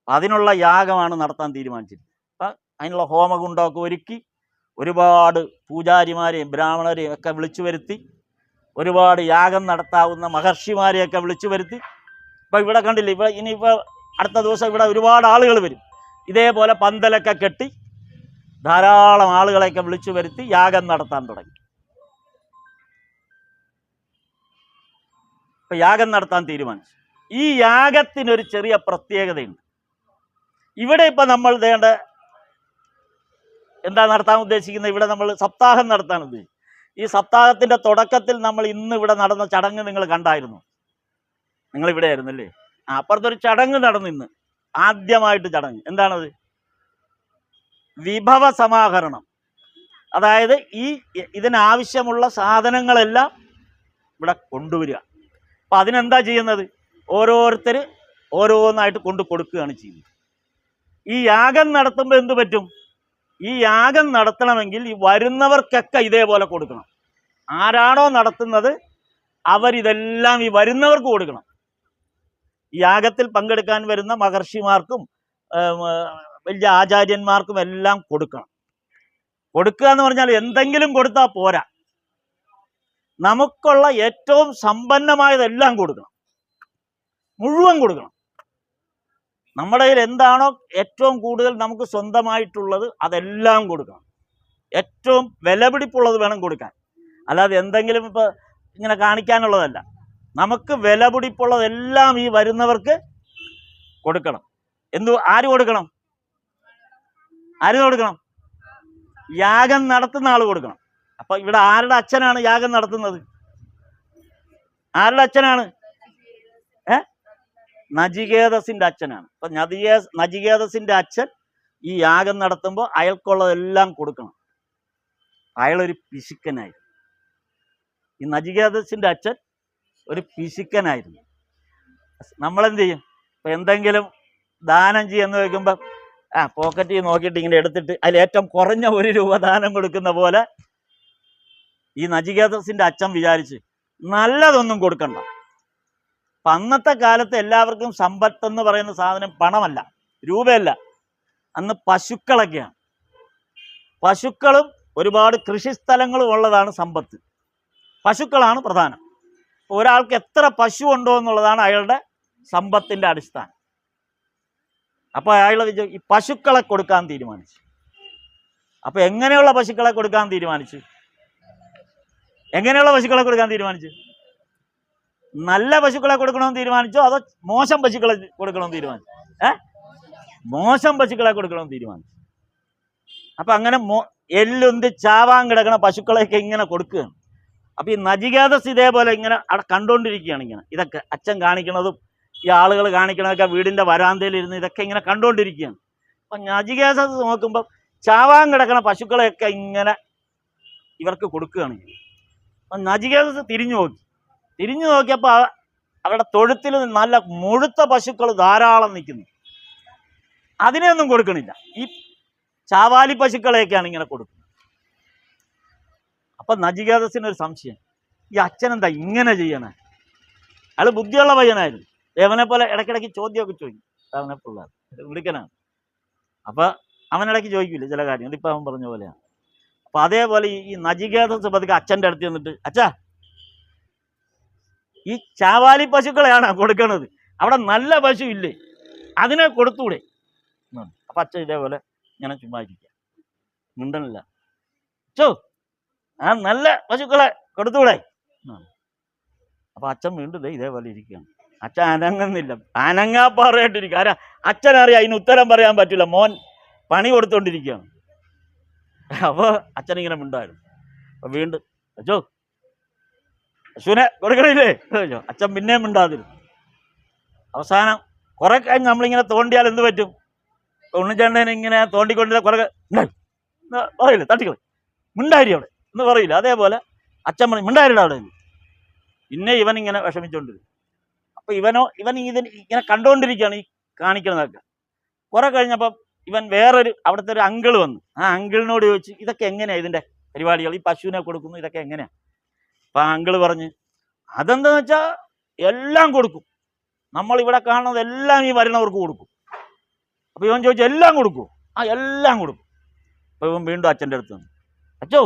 അതിനുള്ള യാഗമാണ് നടത്താൻ തീരുമാനിച്ചത്. അപ്പം അതിനുള്ള ഹോമകുണ്ടമൊക്കെ ഒരുക്കി ഒരുപാട് പൂജാരിമാരെയും ബ്രാഹ്മണരെയും ഒക്കെ വിളിച്ചു വരുത്തി, ഒരുപാട് യാഗം നടത്താവുന്ന മഹർഷിമാരെയൊക്കെ വിളിച്ചു വരുത്തി. ഇപ്പം ഇവിടെ കണ്ടില്ലേ, ഇനിയിപ്പോൾ അടുത്ത ദിവസം ഇവിടെ ഒരുപാട് ആളുകൾ വരും. ഇതേപോലെ പന്തലൊക്കെ കെട്ടി ധാരാളം ആളുകളെയൊക്കെ വിളിച്ചു വരുത്തി യാഗം നടത്താൻ തുടങ്ങി. ഇപ്പം യാഗം നടത്താൻ തീരുമാനിച്ചു. ഈ യാഗത്തിനൊരു ചെറിയ പ്രത്യേകതയുണ്ട്. ഇവിടെ ഇപ്പം നമ്മൾ വേണ്ട എന്താ നടത്താൻ ഉദ്ദേശിക്കുന്നത്? ഇവിടെ നമ്മൾ സപ്താഹം നടത്താൻ ഉദ്ദേശിക്കുന്നത്. ഈ സപ്താഹത്തിൻ്റെ തുടക്കത്തിൽ നമ്മൾ ഇന്ന് ഇവിടെ നടന്ന ചടങ്ങ് നിങ്ങൾ കണ്ടായിരുന്നു. നിങ്ങളിവിടെ ആയിരുന്നല്ലേ? അപ്പുറത്തൊരു ചടങ്ങ് നടന്നു ഇന്ന്, ആദ്യമായിട്ട് ചടങ്ങ്. എന്താണത്? വിഭവ സമാഹരണം. അതായത് ഇതിനാവശ്യമുള്ള സാധനങ്ങളെല്ലാം ഇവിടെ കൊണ്ടുവരിക. അപ്പം അതിനെന്താ ചെയ്യുന്നത്? ഓരോരുത്തർ ഓരോന്നായിട്ട് കൊണ്ടു കൊടുക്കുകയാണ് ചെയ്യുന്നത്. ഈ യാഗം നടത്തുമ്പോൾ എന്ത് പറ്റും? ഈ യാഗം നടത്തണമെങ്കിൽ ഈ വരുന്നവർക്കൊക്കെ ഇതേപോലെ കൊടുക്കണം. ആരാണോ നടത്തുന്നത് അവരിതെല്ലാം ഈ വരുന്നവർക്ക് കൊടുക്കണം. ഈ യാഗത്തിൽ പങ്കെടുക്കാൻ വരുന്ന മഹർഷിമാർക്കും വലിയ ആചാര്യന്മാർക്കും എല്ലാം കൊടുക്കണം. കൊടുക്കുക എന്ന് പറഞ്ഞാൽ എന്തെങ്കിലും കൊടുത്താൽ പോരാ, നമുക്കുള്ള ഏറ്റവും സമ്പന്നമായതെല്ലാം കൊടുക്കണം, മുഴുവൻ കൊടുക്കണം. നമ്മുടെ കയ്യിൽ എന്താണോ ഏറ്റവും കൂടുതൽ നമുക്ക് സ്വന്തമായിട്ടുള്ളത് അതെല്ലാം കൊടുക്കണം. ഏറ്റവും വിലപിടിപ്പുള്ളത് വേണം കൊടുക്കാൻ. അല്ലാതെ എന്തെങ്കിലും ഇപ്പോൾ ഇങ്ങനെ കാണിക്കാനുള്ളതല്ല. നമുക്ക് വിലപിടിപ്പുള്ളതെല്ലാം ഈ വരുന്നവർക്ക് കൊടുക്കണം. ആര് കൊടുക്കണം? യാഗം നടത്തുന്ന ആൾ കൊടുക്കണം. അപ്പൊ ഇവിടെ ആരുടെ അച്ഛനാണ് യാഗം നടത്തുന്നത്? ആരുടെ അച്ഛനാണ്? നചികേതസിന്റെ അച്ഛനാണ്. അപ്പൊ നചികേതസിന്റെ അച്ഛൻ ഈ യാഗം നടത്തുമ്പോൾ അയാൾക്കുള്ളതെല്ലാം കൊടുക്കണം. അയാളൊരു പിശുക്കനായിരുന്നു. ഈ നചികേതസിന്റെ അച്ഛൻ ഒരു പിശുക്കനായിരുന്നു. നമ്മളെന്ത് ചെയ്യും? ഇപ്പൊ എന്തെങ്കിലും ദാനം ചെയ്യുമെന്ന് വയ്ക്കുമ്പോൾ പോക്കറ്റിൽ നോക്കിയിട്ട് ഇങ്ങനെ എടുത്തിട്ട് അതിൽ ഏറ്റവും കുറഞ്ഞ 1 രൂപ ദാനം കൊടുക്കുന്ന പോലെ ഈ നചികേതസിന്റെ അച്ഛൻ വിചാരിച്ച് നല്ലതൊന്നും കൊടുക്കണ്ട. അപ്പം അന്നത്തെ കാലത്ത് എല്ലാവർക്കും സമ്പത്തെന്ന് പറയുന്ന സാധനം പണമല്ല, രൂപയല്ല, അന്ന് പശുക്കളൊക്കെയാണ്. പശുക്കളും ഒരുപാട് കൃഷിസ്ഥലങ്ങളും ഉള്ളതാണ് സമ്പത്ത്. പശുക്കളാണ് പ്രധാനം. ഒരാൾക്ക് എത്ര പശു ഉണ്ടോ എന്നുള്ളതാണ് അയാളുടെ സമ്പത്തിൻ്റെ അടിസ്ഥാനം. അപ്പോൾ അയാൾ ഈ പശുക്കളെ കൊടുക്കാൻ തീരുമാനിച്ചു. അപ്പോൾ എങ്ങനെയുള്ള പശുക്കളെ കൊടുക്കാൻ തീരുമാനിച്ചു? നല്ല പശുക്കളെ കൊടുക്കണമെന്ന് തീരുമാനിച്ചോ അതോ മോശം പശുക്കളെ കൊടുക്കണമെന്ന് തീരുമാനിച്ചു? മോശം പശുക്കളെ കൊടുക്കണമെന്ന് തീരുമാനിച്ചു. അപ്പൊ അങ്ങനെ എല്ലുന്തി ചാവാൻ കിടക്കണ പശുക്കളെയൊക്കെ ഇങ്ങനെ കൊടുക്കുകയാണ്. അപ്പൊ ഈ നചികേതസ് ഇതേപോലെ ഇങ്ങനെ അവിടെ കണ്ടുകൊണ്ടിരിക്കുകയാണ്. ഇങ്ങനെ ഇതൊക്കെ അച്ഛൻ കാണിക്കണതും ഈ ആളുകൾ കാണിക്കണതൊക്കെ വീടിന്റെ വരാന്തയിൽ ഇരുന്ന് ഇതൊക്കെ ഇങ്ങനെ കണ്ടുകൊണ്ടിരിക്കുകയാണ്. അപ്പൊ നചികേതസ് നോക്കുമ്പോൾ ചാവാൻ കിടക്കണ പശുക്കളെയൊക്കെ ഇങ്ങനെ ഇവർക്ക് കൊടുക്കുകയാണ്. അപ്പൊ നചികേതസ് തിരിഞ്ഞു നോക്കിയപ്പോൾ അവരുടെ തൊഴുത്തിൽ നല്ല മുഴുത്ത പശുക്കൾ ധാരാളം നിൽക്കുന്നു. അതിനെയൊന്നും കൊടുക്കണില്ല, ഈ ചാവാലി പശുക്കളെയൊക്കെയാണ് ഇങ്ങനെ കൊടുക്കുന്നത്. അപ്പൊ നചികേതസിനൊരു സംശയം, ഈ അച്ഛനെന്താ ഇങ്ങനെ ചെയ്യണേ? അയാൾ ബുദ്ധിയുള്ള പയ്യനായിരുന്നു. ദേവനെ പോലെ ഇടയ്ക്കിടയ്ക്ക് ചോദ്യമൊക്കെ ചോദിക്കും. അവനെ പിള്ളേർ വിളിക്കനാണ്. അപ്പൊ അവനിടയ്ക്ക് ചോദിക്കില്ല ചില കാര്യങ്ങൾ, ഇപ്പൊ അവൻ പറഞ്ഞ പോലെയാണ്. അപ്പൊ അതേപോലെ ഈ നചികേതസ് പതുക്കെ അച്ഛൻ്റെ അടുത്ത് ചെന്നിട്ട്, അച്ഛാ ഈ ചാവാലി പശുക്കളെയാണ് കൊടുക്കണത്, അവിടെ നല്ല പശു ഇല്ലേ, അതിനെ കൊടുത്തൂടെ? അപ്പൊ അച്ഛൻ ഇതേപോലെ ഇങ്ങനെ ചുമ്മാ ഇരിക്കുക, മിണ്ടണില്ല. ചോ ആ നല്ല പശുക്കളെ കൊടുത്തൂടെ? അപ്പൊ അച്ഛൻ വീണ്ടും ഇതേപോലെ ഇരിക്കുകയാണ്. അച്ഛൻ അനങ്ങുന്നില്ല, അനങ്ങാപ്പാറയായിട്ടിരിക്കുക. ആരാ? അച്ഛനറിയാം അതിന് ഉത്തരം പറയാൻ പറ്റില്ല, മോൻ പണി കൊടുത്തോണ്ടിരിക്കുകയാണ്. അപ്പൊ അച്ഛനിങ്ങനെ മിണ്ടായിരുന്നു. അപ്പൊ വീണ്ടും അച്ഛോ പശുവിനെ കൊടുക്കണില്ലേ? അച്ഛൻ പിന്നെയും മിണ്ടാതിരുന്നു. അവസാനം കുറെ കഴിഞ്ഞ് നമ്മളിങ്ങനെ തോണ്ടിയാൽ എന്ത് പറ്റും? ഉണ്ണിച്ചേണ്ടനെ ഇങ്ങനെ തോണ്ടിക്കൊണ്ടില്ല, കുറെ പറയില്ല, തട്ടിക്കളി, മിണ്ടാരി അവിടെ എന്ന് പറയില്ല. അതേപോലെ അച്ഛൻ പറഞ്ഞു മിണ്ടാരിട അവിടെ. പിന്നെ ഇവൻ ഇങ്ങനെ വിഷമിച്ചോണ്ടിരുന്നു. അപ്പൊ ഇവൻ ഇങ്ങനെ കണ്ടുകൊണ്ടിരിക്കുകയാണ് ഈ കാണിക്കുന്നതൊക്കെ. കുറെ കഴിഞ്ഞപ്പം ഇവൻ വേറൊരു അവിടുത്തെ ഒരു അങ്കിൾ വന്നു. ആ അങ്കിളിനോട് ചോദിച്ചു, ഇതൊക്കെ എങ്ങനെയാ ഇതിന്റെ പരിപാടികൾ, ഈ പശുവിനെ കൊടുക്കുന്നു, ഇതൊക്കെ എങ്ങനെയാ? അപ്പൊ ആ അങ്കിള് പറഞ്ഞ്, അതെന്താന്ന് വെച്ചാ എല്ലാം കൊടുക്കും, നമ്മൾ ഇവിടെ കാണുന്നത് എല്ലാം ഈ വരുന്നവർക്ക് കൊടുക്കും. അപ്പൊ ഇവൻ ചോദിച്ചു, എല്ലാം കൊടുക്കുമോ? ആ എല്ലാം കൊടുക്കും. അപ്പൊ ഇവൻ വീണ്ടും അച്ഛൻ്റെ അടുത്ത് വന്നു, അച്ഛോ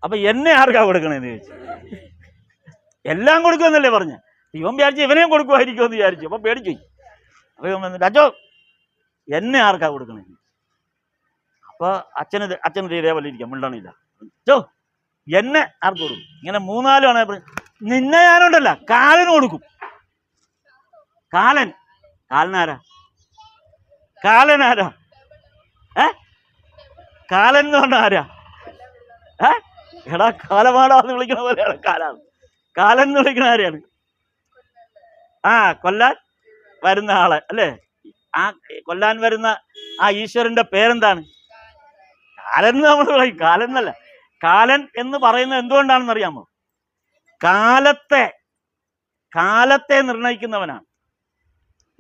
അപ്പൊ എന്നെ ആർക്കാ കൊടുക്കണേന്ന് ചോദിച്ചു. എല്ലാം കൊടുക്കുമെന്നല്ലേ പറഞ്ഞ്. ഇവൻ വിചാരിച്ചു ഇവനെയും കൊടുക്കുമായിരിക്കുമെന്ന് വിചാരിച്ചു. അപ്പൊ പേടിച്ചു. അപ്പൊ ഇവൻ വന്നിട്ട്, അച്ഛോ എന്നെ ആർക്കാ കൊടുക്കണേ? അപ്പൊ അച്ഛന് ഇതേപോലെ ഇരിക്കാം, മിണ്ടണില്ല. അച്ഛോ എന്നെ ആർക്ക് കൊടുക്കും? ഇങ്ങനെ മൂന്നാലും ആണ്. നിന്നെ ഞാനുണ്ടല്ല കാലന് കൊടുക്കും. കാലനാരാ? കാലനാരാ? കാലൻ എന്ന് പറഞ്ഞ ആരാ? എടാ കാലമാടാന്ന് വിളിക്കണ പോലെയാണ് കാലാണ്. കാലൻ എന്ന് വിളിക്കണ ആരെയാണ്? കൊല്ലാൻ വരുന്ന ആളെ അല്ലേ? ആ കൊല്ലാൻ വരുന്ന ആ ഈശ്വരന്റെ പേരെന്താണ്? കാലൻ എന്ന് നമ്മൾ പറയും. കാലൻ എന്നല്ല, കാലൻ എന്ന് പറയുന്നത് എന്തുകൊണ്ടാണെന്ന് അറിയാമോ? കാലത്തെ നിർണയിക്കുന്നവനാണ്.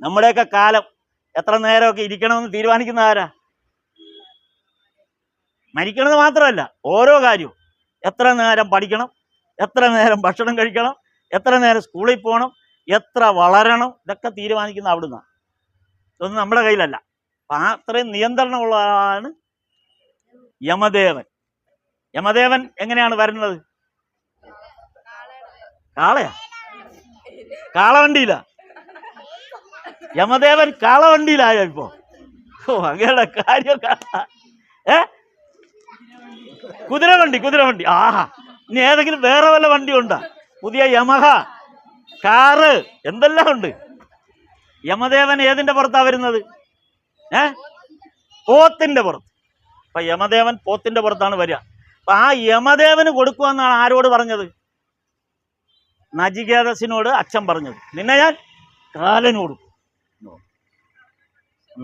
നമ്മുടെയൊക്കെ കാലം എത്ര നേരമൊക്കെ ഇരിക്കണമെന്ന് തീരുമാനിക്കുന്ന ആരാ? മരിക്കണമെന്ന് മാത്രമല്ല, ഓരോ കാര്യവും എത്ര നേരം പഠിക്കണം, എത്ര നേരം ഭക്ഷണം കഴിക്കണം, എത്ര നേരം സ്കൂളിൽ പോകണം, എത്ര വളരണം, ഇതൊക്കെ തീരുമാനിക്കുന്ന അവിടുന്നാണ്. ഇതൊന്നും നമ്മുടെ കയ്യിലല്ല. അപ്പം അത്രയും നിയന്ത്രണമുള്ളതാണ് യമദേവൻ. യമദേവൻ എങ്ങനെയാണ് വരുന്നത്? കാളയാ? കാളവണ്ടിയില? യമദേവൻ കാളവണ്ടിയിലായോ ഇപ്പോ? അങ്ങയുടെ കാര്യം. കുതിരവണ്ടി. ആഹാ, ഇനി ഏതെങ്കിലും വേറെ വല്ല വണ്ടി ഉണ്ടാ? പുതിയ യമഹ, കാറ്, എന്തെല്ലാം ഉണ്ട്. യമദേവൻ ഏതിന്റെ പുറത്താ വരുന്നത്? പോത്തിന്റെ പുറത്ത്. അപ്പൊ യമദേവൻ പോത്തിന്റെ പുറത്താണ് വരിക. അപ്പൊ ആ യമദേവന് കൊടുക്കുമെന്നാണ് ആരോട് പറഞ്ഞത്? നചികേതസിനോട് അച്ഛൻ പറഞ്ഞത്. നിന്നെ ഞാൻ കാലന് കൊടുക്കും.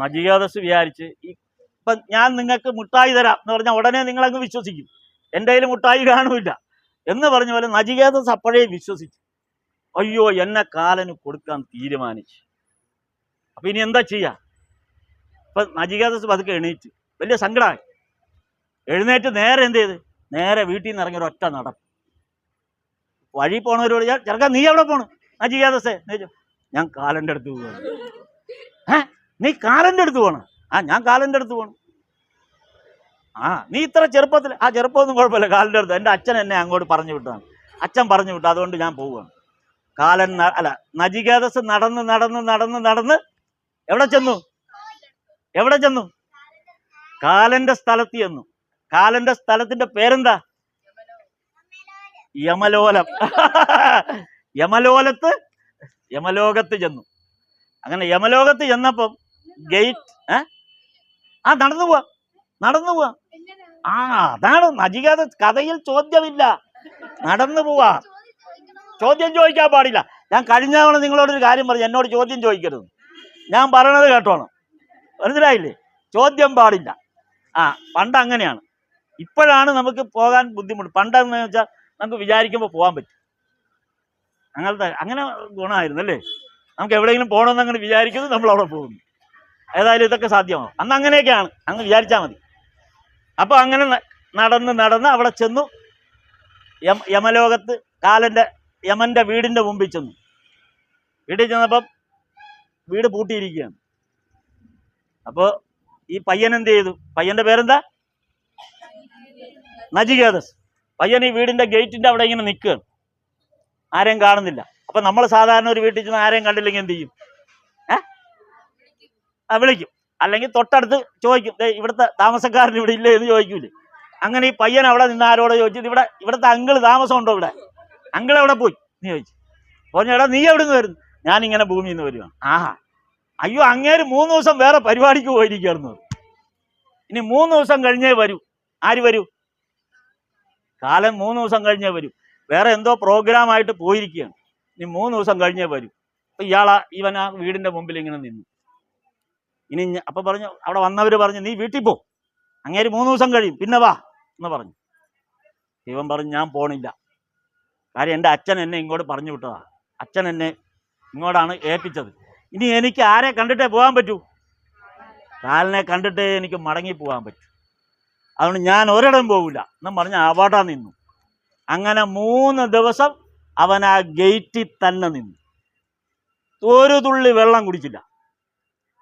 നചികേതസ് വിചാരിച്ച്, ഇപ്പൊ ഞാൻ നിങ്ങൾക്ക് മുട്ടായി തരാം എന്ന് പറഞ്ഞാൽ ഉടനെ നിങ്ങളങ്ങ് വിശ്വസിക്കും. എൻ്റെ കയ്യിൽ മുട്ടായി കാണൂല എന്ന് പറഞ്ഞ പോലെ നചികേതസ് അപ്പോഴേ വിശ്വസിച്ചു. അയ്യോ, എന്നെ കാലന് കൊടുക്കാൻ തീരുമാനിച്ചു. അപ്പൊ ഇനി എന്താ ചെയ്യാ? അപ്പൊ നചികേതസ് പതുക്കെ എണീറ്റ്, വലിയ സങ്കടമായി. എഴുന്നേറ്റ് നേരെ എന്ത് ചെയ്ത്, നേരെ വീട്ടിൽ നിന്ന് ഇറങ്ങി ഒരൊറ്റ നടപ്പ്. വഴി പോണവരോട്, ചെറുക്കാൻ നീ എവിടെ പോണു നചികേതസേ? ഞാൻ കാലന്റെ അടുത്ത് പോവാണ്. നീ കാലന്റെ അടുത്ത് പോണം? ഞാൻ കാലന്റെ അടുത്ത് പോകണം. നീ ഇത്ര ചെറുപ്പത്തിൽ, ചെറുപ്പമൊന്നും കുഴപ്പമില്ല, കാലന്റെ അടുത്ത്. എൻ്റെ അച്ഛൻ എന്നെ അങ്ങോട്ട് പറഞ്ഞു വിട്ടതാണ്, അച്ഛൻ പറഞ്ഞു വിട്ടു, അതുകൊണ്ട് ഞാൻ പോവുകയാണ്. നചികേതസ് നടന്ന് എവിടെ ചെന്നു? കാലന്റെ സ്ഥലത്ത് ചെന്നു. കാലന്റെ സ്ഥലത്തിന്റെ പേരെന്താ? യമലോലം. യമലോകത്ത് ചെന്നു. അങ്ങനെ യമലോകത്ത് ചെന്നപ്പം ഗേറ്റ് നടന്നു പോവാ. ആ അതാണ് നചികേത, കഥയിൽ ചോദ്യമില്ല, നടന്നു പോവാ. ചോദ്യം ചോദിക്കാൻ പാടില്ല. ഞാൻ കഴിഞ്ഞ തവണ നിങ്ങളോടൊരു കാര്യം പറഞ്ഞു, എന്നോട് ചോദ്യം ചോദിക്കരുത്. ഞാൻ പറയണത് കേട്ടോണം, മനസ്സിലായില്ലേ? ചോദ്യം പാടില്ല. പണ്ട് അങ്ങനെയാണ്. ഇപ്പോഴാണ് നമുക്ക് പോകാൻ ബുദ്ധിമുട്ട്. പണ്ടെന്ന് വെച്ചാൽ നമുക്ക് വിചാരിക്കുമ്പോൾ പോകാൻ പറ്റും. അങ്ങനെ ഗുണമായിരുന്നു അല്ലേ? നമുക്ക് എവിടെയെങ്കിലും പോകണമെന്ന് അങ്ങനെ വിചാരിക്കുന്നത്, നമ്മൾ അവിടെ പോകുന്നു. ഏതായാലും ഇതൊക്കെ സാധ്യമാവും. അന്ന് അങ്ങനെയൊക്കെയാണ്, അങ്ങ് വിചാരിച്ചാൽ മതി. അപ്പോൾ അങ്ങനെ നടന്ന് അവിടെ ചെന്നു. യമലോകത്ത് യമന്റെ വീടിന്റെ മുമ്പിൽ ചെന്നു. വീട്ടിൽ ചെന്നപ്പം വീട് പൂട്ടിയിരിക്കുകയാണ്. അപ്പോൾ ഈ പയ്യൻ എന്ത് ചെയ്തു? പയ്യന്റെ പേരെന്താ? നചികേതസ്. പയ്യൻ ഈ വീടിന്റെ ഗേറ്റിന്റെ അവിടെ ഇങ്ങനെ നിൽക്കുകയാണ്, ആരെയും കാണുന്നില്ല. അപ്പൊ നമ്മൾ സാധാരണ ഒരു വീട്ടിൽ ചെന്ന് ആരെയും കണ്ടില്ലെങ്കിൽ എന്ത് ചെയ്യും? വിളിക്കും, അല്ലെങ്കിൽ തൊട്ടടുത്ത് ചോദിക്കും, ഇവിടുത്തെ താമസക്കാരൻ ഇവിടെ ഇല്ലേ എന്ന് ചോദിക്കൂലേ? അങ്ങനെ ഈ പയ്യൻ അവിടെ നിന്ന് ആരോടെ ചോദിച്ചത്, ഇവിടുത്തെ അങ്കിള് താമസം ഉണ്ടോ ഇവിടെ? അങ്കിൾ എവിടെ പോയി എന്ന് ചോദിച്ചു. പറഞ്ഞെടാ നീ എവിടെ നിന്ന് വരുന്നു? ഞാനിങ്ങനെ ഭൂമിയിൽ നിന്ന് വരുവാണ്. അയ്യോ, അങ്ങേര് 3 ദിവസം വേറെ പരിപാടിക്ക് പോയിരിക്കുകയായിരുന്നു. ഇനി 3 ദിവസം കഴിഞ്ഞേ വരൂ. ആര് വരൂ? കാലൻ 3 ദിവസം കഴിഞ്ഞേ വരൂ. വേറെ എന്തോ പ്രോഗ്രാമായിട്ട് പോയിരിക്കുകയാണ്. ഇനി 3 ദിവസം കഴിഞ്ഞേ വരൂ. അപ്പൊ ഇവൻ ആ വീടിന്റെ മുമ്പിൽ ഇങ്ങനെ നിന്നു. ഇനി അപ്പൊ പറഞ്ഞു, അവിടെ വന്നവര് പറഞ്ഞു, നീ വീട്ടിൽ പോ, അങ്ങേര് 3 ദിവസം കഴിയും, പിന്നെ വാ എന്ന് പറഞ്ഞു. ഇവൻ പറഞ്ഞു, ഞാൻ പോണില്ല. കാര്യം എൻ്റെ അച്ഛൻ എന്നെ ഇങ്ങോട്ട് പറഞ്ഞു വിട്ടതാ. അച്ഛൻ എന്നെ ഇങ്ങോട്ടാണ് ഏൽപ്പിച്ചത്. ഇനി എനിക്ക് ആരെ കണ്ടിട്ടേ പോകാൻ പറ്റൂ? കാലിനെ കണ്ടിട്ടേ എനിക്ക് മടങ്ങി പോകാൻ പറ്റൂ. അതുകൊണ്ട് ഞാൻ ഒരിടം പോകില്ല എന്നും പറഞ്ഞ് അവിടെ നിന്നു. അങ്ങനെ 3 ദിവസം അവൻ ആ ഗേറ്റിൽ തന്നെ നിന്നു. ഒരു തുള്ളി വെള്ളം കുടിച്ചില്ല,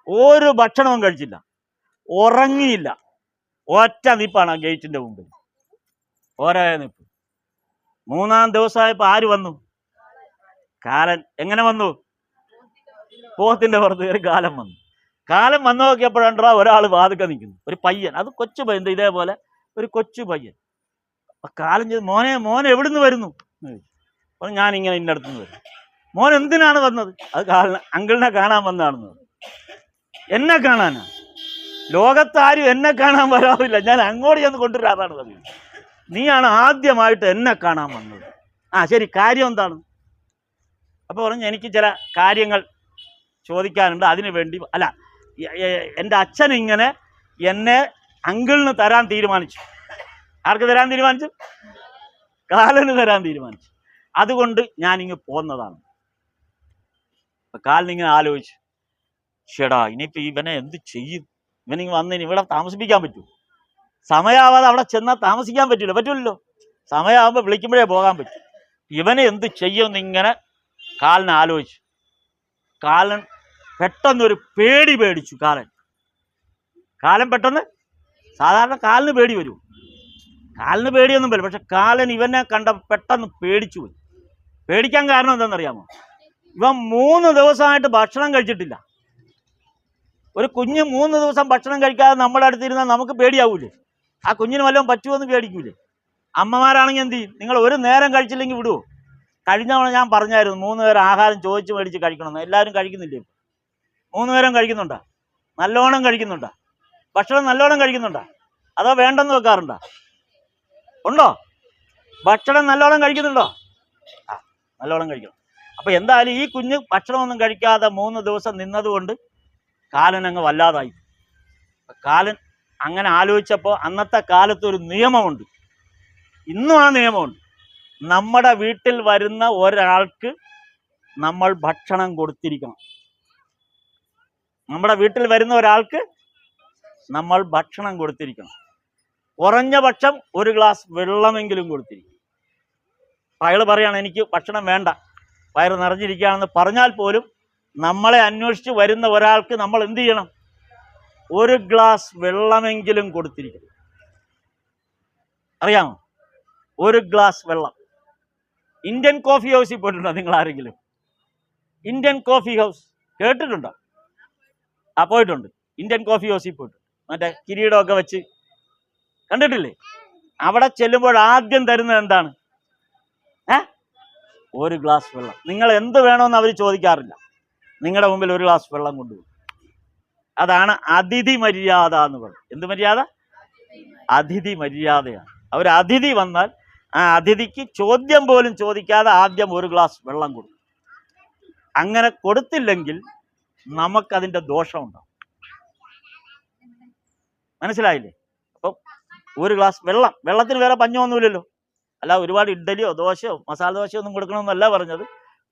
ഒരു ഭക്ഷണവും കഴിച്ചില്ല, ഉറങ്ങിയില്ല. ഒറ്റ നിപ്പാണ് ആ ഗേറ്റിന്റെ മുമ്പിൽ, ഒരേ നിപ്പ്. 3-ാം ദിവസമായപ്പോൾ ആര് വന്നു? കാലൻ. എങ്ങനെ വന്നു? പോത്തിന്റെ പുറത്ത് കയറി കാലൻ വന്നു. കാലൻ വന്നു നോക്കിയപ്പോഴാണ് ഒരാൾ വാതുക്കെ നിൽക്കുന്നു, ഒരു പയ്യൻ. അത് കൊച്ചു പയ്യൻ, ഇതേപോലെ ഒരു കൊച്ചു പയ്യൻ. കാലൻ ചെയ്ത്, മോനെ എവിടുന്ന് വരുന്നു? അപ്പോൾ ഞാനിങ്ങനെ ഇന്നടുത്തുനിന്ന് വരും. മോൻ എന്തിനാണ് വന്നത്? അത് അങ്കിളിനെ കാണാൻ വന്നതാണെന്ന്. എന്നെ കാണാനാ? ലോകത്താരും എന്നെ കാണാൻ വരാറില്ല, ഞാൻ അങ്ങോട്ട് ചെന്ന് കൊണ്ടുവരാതാണ് പറയുന്നത്. നീയാണ് ആദ്യമായിട്ട് എന്നെ കാണാൻ വന്നത്. ശരി, കാര്യം എന്താണ്? അപ്പോൾ പറഞ്ഞു, എനിക്ക് ചില കാര്യങ്ങൾ ചോദിക്കാനുണ്ട്, അതിനു വേണ്ടി. അല്ല, എൻ്റെ അച്ഛൻ ഇങ്ങനെ എന്നെ അങ്കിളിന് തരാൻ തീരുമാനിച്ചു. ആർക്ക് തരാൻ തീരുമാനിച്ചു? കാലന് തരാൻ തീരുമാനിച്ചു. അതുകൊണ്ട് ഞാനിങ്ങ് പോന്നതാണ്. കാലനിങ്ങനെ ആലോചിച്ചു, ഷെടാ ഇനിയിപ്പോൾ ഇവനെ എന്ത് ചെയ്യും? ഇവനിങ്ങ് വന്നിന് ഇവിടെ താമസിപ്പിക്കാൻ പറ്റൂ? സമയമാവാതെ അവിടെ ചെന്നാൽ താമസിക്കാൻ പറ്റൂലല്ലോ. സമയമാകുമ്പോൾ വിളിക്കുമ്പോഴേ പോകാൻ പറ്റും. ഇവനെ എന്ത് ചെയ്യുമെന്ന് ഇങ്ങനെ കാലൻ ആലോചിച്ചു. കാലൻ പെട്ടെന്നൊരു പേടിച്ചു. കാലൻ പെട്ടെന്ന്, സാധാരണ കാലിന് പേടി വരും, കാലിന് പേടിയൊന്നും വരും, പക്ഷെ കാലൻ ഇവനെ കണ്ട പെട്ടെന്ന് പേടിച്ചു പോയി. പേടിക്കാൻ കാരണം എന്താണെന്നറിയാമോ? ഇവൻ 3 ദിവസമായിട്ട് ഭക്ഷണം കഴിച്ചിട്ടില്ല. ഒരു കുഞ്ഞ് 3 ദിവസം ഭക്ഷണം കഴിക്കാതെ നമ്മുടെ അടുത്തിരുന്നാൽ നമുക്ക് പേടിയാവൂലേ? ആ കുഞ്ഞിന് വല്ലതും പറ്റുമെന്ന് പേടിക്കൂലേ? അമ്മമാരാണെങ്കിൽ എന്ത് ചെയ്യും? നിങ്ങൾ ഒരു നേരം കഴിച്ചില്ലെങ്കിൽ വിടുവോ? കഴിഞ്ഞ തവണ ഞാൻ പറഞ്ഞായിരുന്നു 3 നേരം ആഹാരം ചോദിച്ച് മേടിച്ച് കഴിക്കണമെന്ന്. എല്ലാവരും കഴിക്കുന്നില്ലേ? 3 നേരം കഴിക്കുന്നുണ്ടോ? നല്ലോണം കഴിക്കുന്നുണ്ടോ? ഭക്ഷണം നല്ലോണം കഴിക്കുന്നുണ്ടോ? അതോ വേണ്ടെന്ന് വെക്കാറുണ്ടോ? ഉണ്ടോ? ഭക്ഷണം നല്ലോണം കഴിക്കുന്നുണ്ടോ? നല്ലോണം കഴിക്കണം. അപ്പൊ എന്തായാലും ഈ കുഞ്ഞ് ഭക്ഷണമൊന്നും കഴിക്കാതെ 3 ദിവസം നിന്നതുകൊണ്ട് കാലൻ അങ്ങ് വല്ലാതായി. കാലൻ അങ്ങനെ ആലോചിച്ചപ്പോൾ അന്നത്തെ കാലത്ത് ഒരു നിയമമുണ്ട്, ഇന്നും ആ നിയമമുണ്ട്. നമ്മുടെ വീട്ടിൽ വരുന്ന ഒരാൾക്ക് നമ്മൾ ഭക്ഷണം കൊടുത്തിരിക്കണം. നമ്മുടെ വീട്ടിൽ വരുന്ന ഒരാൾക്ക് നമ്മൾ ഭക്ഷണം കൊടുത്തിരിക്കണം. കുറഞ്ഞ പക്ഷം ഒരു ഗ്ലാസ് വെള്ളമെങ്കിലും കൊടുത്തിരിക്കും. അയാൾ പറയാണ്, എനിക്ക് ഭക്ഷണം വേണ്ട, വയറ് നിറഞ്ഞിരിക്കുകയാണെന്ന് പറഞ്ഞാൽ പോലും നമ്മളെ അന്വേഷിച്ച് വരുന്ന ഒരാൾക്ക് നമ്മൾ എന്ത് ചെയ്യണം? ഒരു ഗ്ലാസ് വെള്ളമെങ്കിലും കൊടുത്തിരിക്കണം. അറിയാമോ? ഒരു ഗ്ലാസ് വെള്ളം. ഇന്ത്യൻ കോഫി ഹൗസിൽ പോയിട്ടുണ്ടോ നിങ്ങൾ ആരെങ്കിലും? ഇന്ത്യൻ കോഫി ഹൗസ് കേട്ടിട്ടുണ്ടോ? പോയിട്ടുണ്ട്. ഇന്ത്യൻ കോഫി ഹൗസിൽ പോയിട്ടുണ്ട്. മറ്റേ കിരീടമൊക്കെ വെച്ച് കണ്ടിട്ടില്ലേ? അവിടെ ചെല്ലുമ്പോൾ ആദ്യം തരുന്നത് എന്താണ്? ഒരു ഗ്ലാസ് വെള്ളം. നിങ്ങൾ എന്ത് വേണമെന്ന് അവർ ചോദിക്കാറില്ല, നിങ്ങളുടെ മുമ്പിൽ ഒരു ഗ്ലാസ് വെള്ളം കൊണ്ടുപോകും. അതാണ് അതിഥി മര്യാദ എന്ന് പറയുന്നത്. എന്ത് മര്യാദ? അതിഥി മര്യാദയാണ്. ഒരു അതിഥി വന്നാൽ ആ അതിഥിക്ക് ചോദ്യം പോലും ചോദിക്കാതെ ആദ്യം ഒരു ഗ്ലാസ് വെള്ളം കൊടുക്കും. അങ്ങനെ കൊടുത്തില്ലെങ്കിൽ നമുക്കതിൻ്റെ ദോഷമുണ്ടാവും. മനസ്സിലായില്ലേ? അപ്പം ഒരു ഗ്ലാസ് വെള്ളം, വെള്ളത്തിന് വേറെ പഞ്ഞമൊന്നുമില്ലല്ലോ. അല്ല ഒരുപാട് ഇഡ്ഡലിയോ ദോശയോ മസാല ദോശയോ ഒന്നും കൊടുക്കണമെന്നല്ല പറഞ്ഞത്.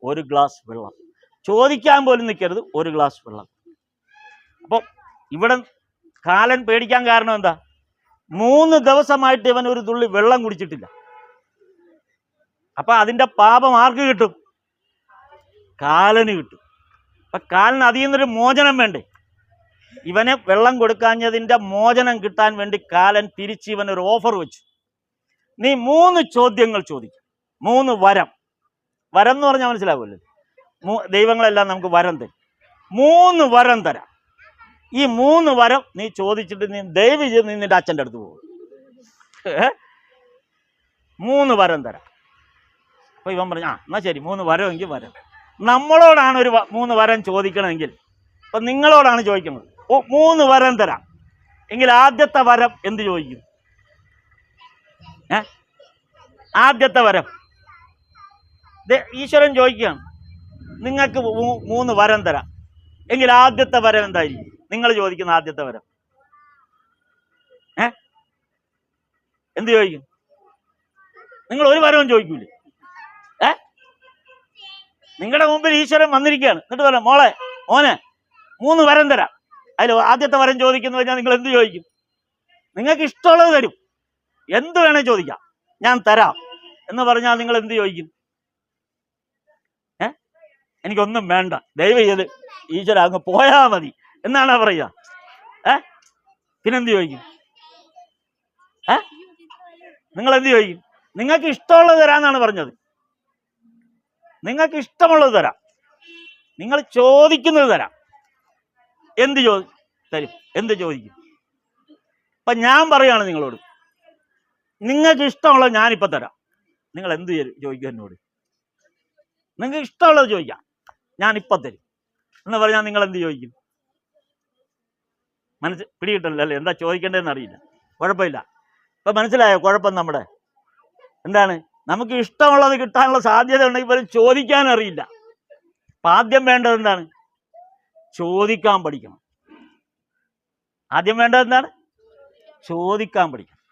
ഒരു ഗ്ലാസ് വെള്ളം ചോദിക്കാൻ പോലും നിൽക്കരുത്, ഒരു ഗ്ലാസ് വെള്ളം. അപ്പം ഇവിടെ കാലൻ പേടിക്കാൻ കാരണം എന്താ? 3 ദിവസമായിട്ട് ഇവൻ ഒരു തുള്ളി വെള്ളം കുടിച്ചിട്ടില്ല. അപ്പൊ അതിന്റെ പാപം ആർക്ക് കിട്ടും? കാലന് കിട്ടും. അപ്പൊ കാലന് അതിൽ നിന്നൊരു മോചനം വേണ്ടേ? ഇവനെ വെള്ളം കൊടുക്കാഞ്ഞതിന്റെ മോചനം കിട്ടാൻ വേണ്ടി കാലൻ തിരിച്ച് ഇവനൊരു ഓഫർ വെച്ചു. നീ 3 ചോദ്യങ്ങൾ ചോദിക്കും, 3 വരം. വരം എന്ന് പറഞ്ഞാൽ മനസ്സിലാവുമല്ലോ, ദൈവങ്ങളെല്ലാം നമുക്ക് വരം തരും. 3 വരം തരാം. ഈ 3 വരം നീ ചോദിച്ചിട്ട് നീ ദയവ് ചെയ്ത് നിന്റെ അച്ഛൻ്റെ അടുത്ത് പോകും. 3 വരം തരാം. അപ്പൊ ഇവൻ പറഞ്ഞു, എന്നാ ശരി 3 വരമെങ്കിൽ വരം. നമ്മളോടാണ് ഒരു 3 വരം ചോദിക്കണമെങ്കിൽ, അപ്പൊ നിങ്ങളോടാണ് ചോദിക്കുന്നത്. 3 വരം തരാം എങ്കിൽ ആദ്യത്തെ വരം എന്ത് ചോദിക്കും? ആദ്യത്തെ വരം ഈശ്വരൻ ചോദിക്കുകയാണ്, നിങ്ങൾക്ക് 3 വരം തരാം എങ്കിൽ ആദ്യത്തെ വരം എന്തായിരിക്കും? നിങ്ങൾ ചോദിക്കുന്ന ആദ്യത്തെ വരം എന്ത് ചോദിക്കും? നിങ്ങൾ ഒരു വരവും ചോദിക്കൂലേ? നിങ്ങളുടെ മുമ്പിൽ ഈശ്വരൻ വന്നിരിക്കുകയാണ്, എന്നിട്ട് പറയാം, മോനെ 3 വരം തരാം, അതിൽ ആദ്യത്തെ വരം ചോദിക്കുന്നു കഴിഞ്ഞാൽ നിങ്ങൾ എന്ത് ചോദിക്കും? നിങ്ങൾക്ക് ഇഷ്ടമുള്ളത് തരും, എന്ത് വേണേ ചോദിക്കാം, ഞാൻ തരാം എന്ന് പറഞ്ഞാൽ നിങ്ങൾ എന്ത് ചോദിക്കും? എനിക്കൊന്നും വേണ്ട, ദയവ് ചെയ്ത് ഈശ്വര അങ്ങ് പോയാ മതി എന്നാണ് പറയുക. പിന്നെന്ത് ചോദിക്കും? നിങ്ങൾ എന്ത് ചോദിക്കും? നിങ്ങൾക്ക് ഇഷ്ടമുള്ളത് തരാന്നാണ് പറഞ്ഞത്. നിങ്ങൾക്ക് ഇഷ്ടമുള്ളത് തരാം, നിങ്ങൾ ചോദിക്കുന്നത് തരാം. എന്ത് തരും? എന്ത് ചോദിക്കും? അപ്പൊ ഞാൻ പറയാണ് നിങ്ങളോട്, നിങ്ങൾക്ക് ഇഷ്ടമുള്ളത് ഞാനിപ്പോൾ തരാം, നിങ്ങൾ എന്ത് ചോദിക്കും എന്നോട്? നിങ്ങൾക്ക് ഇഷ്ടമുള്ളത് ചോദിക്കാം, ഞാനിപ്പോൾ തരും എന്ന് പറഞ്ഞാൽ നിങ്ങൾ എന്ത് ചോദിക്കും? പിടികിട്ടല്ലോ അല്ലേ? എന്താ ചോദിക്കേണ്ടതെന്ന് അറിയില്ല. കുഴപ്പമില്ല. ഇപ്പം മനസ്സിലായോ കുഴപ്പം? നമ്മുടെ എന്താണ്? നമുക്ക് ഇഷ്ടമുള്ളത് കിട്ടാനുള്ള സാധ്യത ഉണ്ടെങ്കിൽ പോലും ചോദിക്കാൻ അറിയില്ല. അപ്പം ആദ്യം വേണ്ടത് എന്താണ്? ചോദിക്കാൻ പഠിക്കണം. ആദ്യം വേണ്ടത് എന്താണ്? ചോദിക്കാൻ പഠിക്കണം.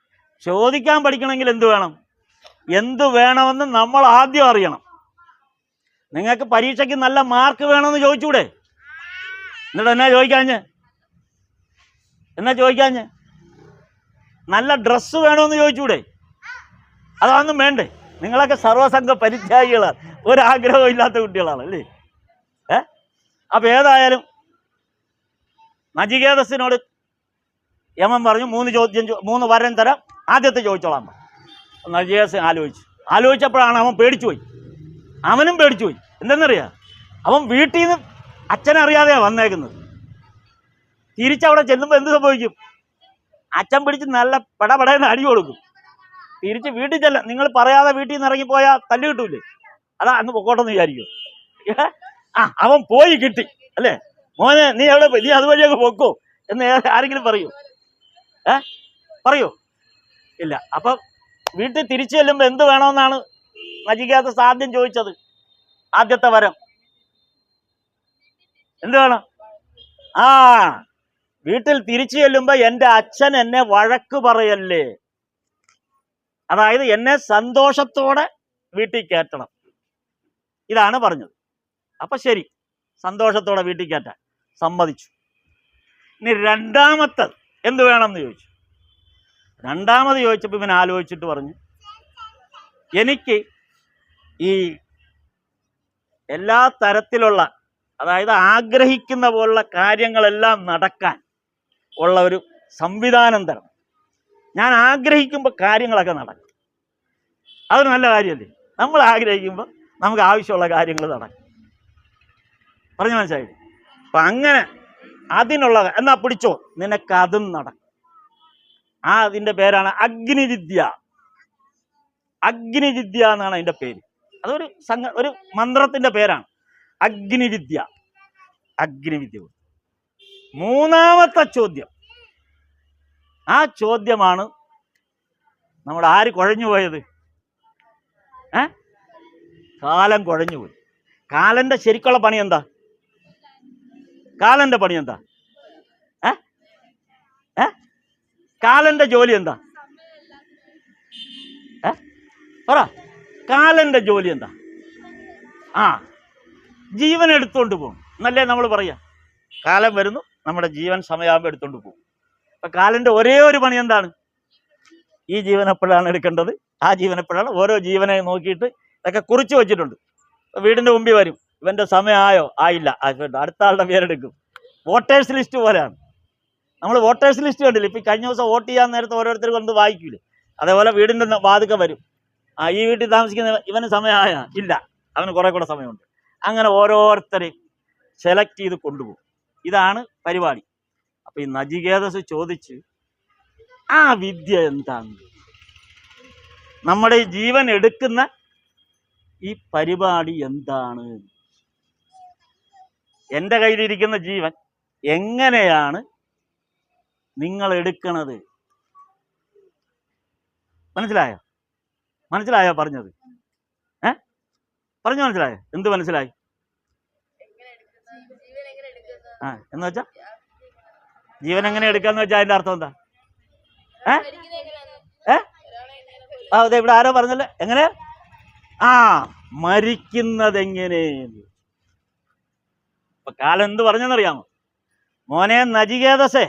ചോദിക്കാൻ പഠിക്കണമെങ്കിൽ എന്ത് വേണം? എന്ത് വേണമെന്ന് നമ്മൾ ആദ്യം അറിയണം. നിങ്ങൾക്ക് പരീക്ഷയ്ക്ക് നല്ല മാർക്ക് വേണമെന്ന് ചോദിച്ചൂടെ? എന്നിട്ട് എന്നാ ചോദിക്കാഞ്ഞ്? നല്ല ഡ്രസ്സ് വേണമെന്ന് ചോദിച്ചൂടെ? അതൊന്നും വേണ്ടേ? നിങ്ങളൊക്കെ സർവസംഘ പരിത്യാഗികളാണ്, ഒരാഗ്രഹവും ഇല്ലാത്ത കുട്ടികളാണ് അല്ലേ? അപ്പൊ ഏതായാലും നചികേതസിനോട് യമൻ പറഞ്ഞു, 3 വരം തരാം, ആദ്യത്തെ ചോദിച്ചോളാം. നചികേതസ് ആലോചിച്ചപ്പോഴാണ് അവൻ പേടിച്ചുപോയി. അവനും പേടിച്ചുപോയി. എന്തെന്നറിയാം? അവൻ വീട്ടിൽ നിന്ന് അച്ഛനറിയാതെയാണ് വന്നേക്കുന്നത്. തിരിച്ചവിടെ ചെല്ലുമ്പോൾ എന്ത് സംഭവിക്കും? അച്ഛൻ പിടിച്ച് നല്ല പടപടയെന്ന് അടി കൊടുക്കും. തിരിച്ച് വീട്ടിൽ ചെല്ലാം, നിങ്ങൾ പറയാതെ വീട്ടിൽ നിന്ന് ഇറങ്ങിപ്പോയാൽ തല്ല് കിട്ടൂലേ? അതാ അന്ന് പൊക്കോട്ടെന്ന് വിചാരിക്കും. അവൻ പോയി കിട്ടി അല്ലേ? മോനെ നീ എവിടെ പോയി? നീ അതുവഴിയൊക്കെ പൊക്കോ എന്ന് ആരെങ്കിലും പറയോ? ഇല്ല. അപ്പൊ വീട്ടിൽ തിരിച്ചു ചെല്ലുമ്പോൾ എന്ത് വേണമെന്നാണ് നചികേതസ് ആദ്യം ചോദിച്ചത്? ആദ്യത്തെ വരം എന്ത് വേണം? വീട്ടിൽ തിരിച്ചു ചെല്ലുമ്പോ എൻ്റെ അച്ഛൻ എന്നെ വഴക്ക് പറയല്ലേ, അതായത് എന്നെ സന്തോഷത്തോടെ വീട്ടിൽ കയറ്റണം, ഇതാണ് പറഞ്ഞത്. അപ്പൊ ശരി, സന്തോഷത്തോടെ വീട്ടിൽ കയറ്റാൻ സമ്മതിച്ചു. ഇനി രണ്ടാമത്തെ എന്ത് വേണം എന്ന് ചോദിച്ചു. രണ്ടാമത് ചോദിച്ചപ്പോൾ ഇവൻ ആലോചിച്ചിട്ട് പറഞ്ഞു, എനിക്ക് ഈ എല്ലാ തരത്തിലുള്ള, അതായത് ആഗ്രഹിക്കുന്ന പോലുള്ള കാര്യങ്ങളെല്ലാം നടക്കാൻ ഉള്ള ഒരു സംവിധാനം തരണം. ഞാൻ ആഗ്രഹിക്കുമ്പോൾ കാര്യങ്ങളൊക്കെ നടക്കും. അതൊരു നല്ല കാര്യമല്ലേ? നമ്മൾ ആഗ്രഹിക്കുമ്പോൾ നമുക്ക് ആവശ്യമുള്ള കാര്യങ്ങൾ നടക്കും. പറഞ്ഞു മനസ്സിലായി? അപ്പം അങ്ങനെ അതിനുള്ള, എന്നാ പിടിച്ചോ, നിനക്കതും നടക്കും. അതിൻ്റെ പേരാണ് അഗ്നിവിദ്യ. അഗ്നിവിദ്യ എന്നാണ് അതിൻ്റെ പേര്. അതൊരു ഒരു മന്ത്രത്തിൻ്റെ പേരാണ് അഗ്നിവിദ്യ. അഗ്നിവിദ്യ. മൂന്നാമത്തെ ചോദ്യം, ആ ചോദ്യമാണ് നമ്മുടെ ആര് കുഴഞ്ഞു പോയത്? കാലം കുഴഞ്ഞു പോയി. കാലന്റെ ശരിക്കുള്ള പണി എന്താ? കാലന്റെ പണി എന്താ? കാലന്റെ ജോലി എന്താ? പറ, കാലന്റെ ജോലി എന്താ? ജീവൻ എടുത്തോണ്ട് പോകും എന്നല്ലേ നമ്മൾ പറയാ. കാലം വരുന്നു, നമ്മുടെ ജീവൻ സമയമാകുമ്പോൾ എടുത്തോണ്ട് പോകും. അപ്പൊ കാലന്റെ ഒരേ ഒരു പണി എന്താണ്? ഈ ജീവൻ എപ്പോഴാണ് എടുക്കേണ്ടത്, ആ ജീവൻ എപ്പോഴാണ്, ഓരോ ജീവനെ നോക്കിയിട്ട് ഇതൊക്കെ കുറിച്ച് വെച്ചിട്ടുണ്ട്. വീടിന്റെ മുമ്പിൽ വരും, ഇവന്റെ സമയമായോ? ആയില്ല, അടുത്ത ആളുടെ പേരെടുക്കും. വോട്ടേഴ്സ് ലിസ്റ്റ് പോലെയാണ്. നമ്മൾ വോട്ടേഴ്സ് ലിസ്റ്റ് കണ്ടില്ല? ഇപ്പം കഴിഞ്ഞ ദിവസം വോട്ട് ചെയ്യാൻ നേരത്തെ ഓരോരുത്തർ കൊണ്ട് വായിക്കില്ലേ, അതേപോലെ വീടിൻ്റെ വാതുക്കെ വരും. ഈ വീട്ടിൽ താമസിക്കുന്ന ഇവന് സമയമായ? ഇല്ല, അവന് കുറെ കൂടെ സമയമുണ്ട്. അങ്ങനെ ഓരോരുത്തരെയും സെലക്ട് ചെയ്ത് കൊണ്ടുപോകും. ഇതാണ് പരിപാടി. അപ്പൊ ഈ നചികേതസ് ചോദിച്ച്, ആ വിദ്യ എന്താണ്? നമ്മുടെ ഈ ജീവൻ എടുക്കുന്ന ഈ പരിപാടി എന്താണ്? എൻ്റെ കയ്യിലിരിക്കുന്ന ജീവൻ എങ്ങനെയാണ് നിങ്ങൾ എടുക്കണത്? മനസ്സിലായോ? മനസ്സിലായോ പറഞ്ഞത്? പറഞ്ഞു മനസ്സിലായോ? എന്ത് മനസ്സിലായി? എന്ന് വെച്ചാ ജീവൻ എങ്ങനെ എടുക്കാന്ന് വെച്ചാൽ അതിന്റെ അർത്ഥം എന്താ? അതെ, ഇവിടെ ആരോ പറഞ്ഞല്ലേ, എങ്ങനെ മരിക്കുന്നത് എങ്ങനെ? ഇപ്പൊ കാലം എന്ത് പറഞ്ഞെന്നറിയാമോ? മോനെ നചികേതസേ,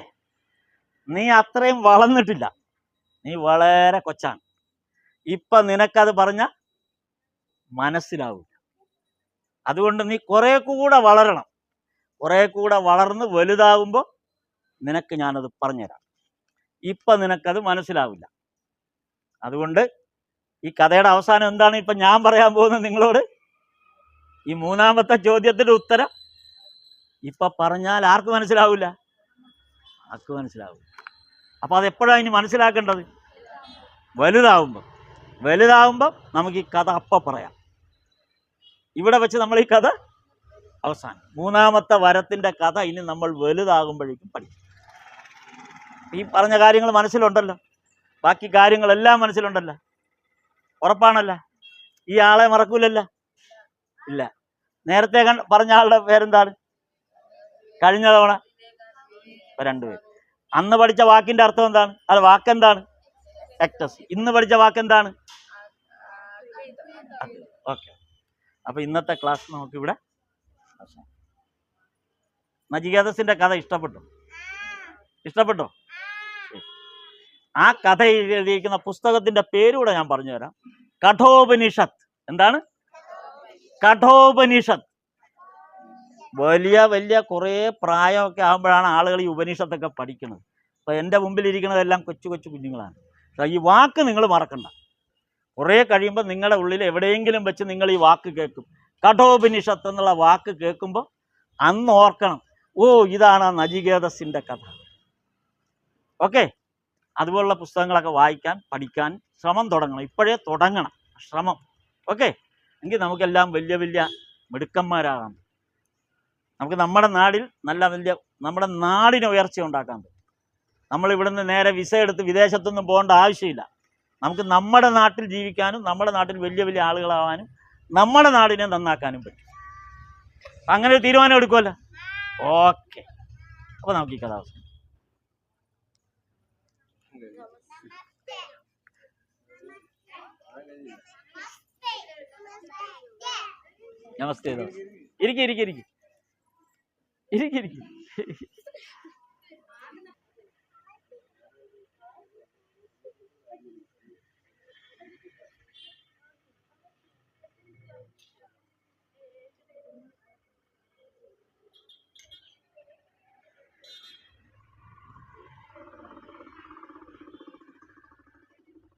നീ അത്രയും വളർന്നിട്ടില്ല, നീ വളരെ കൊച്ചാണ്. ഇപ്പൊ നിനക്കത് പറഞ്ഞ മനസ്സിലാവില്ല. അതുകൊണ്ട് നീ കുറെ കൂടെ വളരണം. കുറെ കൂടെ വളർന്ന് വലുതാകുമ്പോൾ നിനക്ക് ഞാനത് പറഞ്ഞുതരാം. ഇപ്പൊ നിനക്കത് മനസ്സിലാവില്ല. അതുകൊണ്ട് ഈ കഥയുടെ അവസാനം എന്താണ് ഇപ്പൊ ഞാൻ പറയാൻ പോകുന്നത് നിങ്ങളോട്? ഈ മൂന്നാമത്തെ ചോദ്യത്തിന്റെ ഉത്തരം ഇപ്പൊ പറഞ്ഞാൽ ആർക്ക് മനസ്സിലാവില്ല? ആർക്ക് മനസ്സിലാവില്ല. അപ്പൊ അതെപ്പോഴാണ് ഇനി മനസ്സിലാക്കേണ്ടത്? വലുതാവുമ്പം നമുക്ക് ഈ കഥ അപ്പം പറയാം. ഇവിടെ വെച്ച് നമ്മൾ ഈ കഥ അവസാനം, മൂന്നാമത്തെ വരത്തിന്റെ കഥ ഇനി നമ്മൾ വലുതാകുമ്പോഴേക്കും പഠിക്കും. ഈ പറഞ്ഞ കാര്യങ്ങൾ മനസ്സിലുണ്ടല്ലോ, ബാക്കി കാര്യങ്ങളെല്ലാം മനസ്സിലുണ്ടല്ലോ, ഉറപ്പാണല്ലോ? ഈ ആളെ മറക്കൂലല്ലോ? ഇല്ല. നേരത്തെ പറഞ്ഞ ആളുടെ പേരെന്താണ്? കഴിഞ്ഞ തവണ രണ്ടുപേര്. അന്ന് പഠിച്ച വാക്കിന്റെ അർത്ഥം എന്താണ്? അത് വാക്കെന്താണ്? എക്ടസ്. ഇന്ന് പഠിച്ച വാക്കെന്താണ്? ഓക്കെ. അപ്പൊ ഇന്നത്തെ ക്ലാസ് നമുക്കിവിടെ നചികേതസിന്റെ കഥ ഇഷ്ടപ്പെട്ടോ? ആ കഥ എഴുതിയിരിക്കുന്ന പുസ്തകത്തിന്റെ പേരൂടെ ഞാൻ പറഞ്ഞുതരാം. കഠോപനിഷത്ത്. എന്താണ്? കഠോപനിഷത്ത്. വലിയ വലിയ കുറേ പ്രായമൊക്കെ ആകുമ്പോഴാണ് ആളുകൾ ഈ ഉപനിഷത്തൊക്കെ പഠിക്കുന്നത്. അപ്പൊ എൻ്റെ മുമ്പിൽ ഇരിക്കുന്നതെല്ലാം കൊച്ചു കൊച്ചു കുഞ്ഞുങ്ങളാണ്. ഈ വാക്ക് നിങ്ങൾ മറക്കണ്ട. കുറേ കഴിയുമ്പോൾ നിങ്ങളുടെ ഉള്ളിൽ എവിടെയെങ്കിലും വെച്ച് നിങ്ങൾ ഈ വാക്ക് കേൾക്കും. കഠോപനിഷത്ത് എന്നുള്ള വാക്ക് കേൾക്കുമ്പോൾ അന്ന് ഓർക്കണം, ഓ ഇതാണ് നചികേതസിന്റെ കഥ. ഓക്കെ. അതുപോലുള്ള പുസ്തകങ്ങളൊക്കെ വായിക്കാൻ, പഠിക്കാൻ ശ്രമം തുടങ്ങണം. ഇപ്പോഴേ തുടങ്ങണം ശ്രമം. ഓക്കെ. എങ്കിൽ നമുക്കെല്ലാം വലിയ വലിയ മിടുക്കന്മാരാകാം. നമുക്ക് നമ്മുടെ നാടിൽ നമ്മുടെ നാടിന് ഉയർച്ച ഉണ്ടാക്കാൻ പറ്റും. നമ്മളിവിടുന്ന് നേരെ വിസ എടുത്ത് വിദേശത്തൊന്നും പോകേണ്ട ആവശ്യമില്ല. നമുക്ക് നമ്മുടെ നാട്ടിൽ ജീവിക്കാനും നമ്മുടെ നാട്ടിൽ വലിയ വലിയ ആളുകളാവാനും നമ്മുടെ നാടിനെ നന്നാക്കാനും പറ്റും. അങ്ങനെ ഒരു തീരുമാനം എടുക്കുമല്ലോ. ഓക്കെ. അപ്പോൾ നമുക്ക് ഈ കഥ അവസാനം. നമസ്തേ. ഇരിക്കും.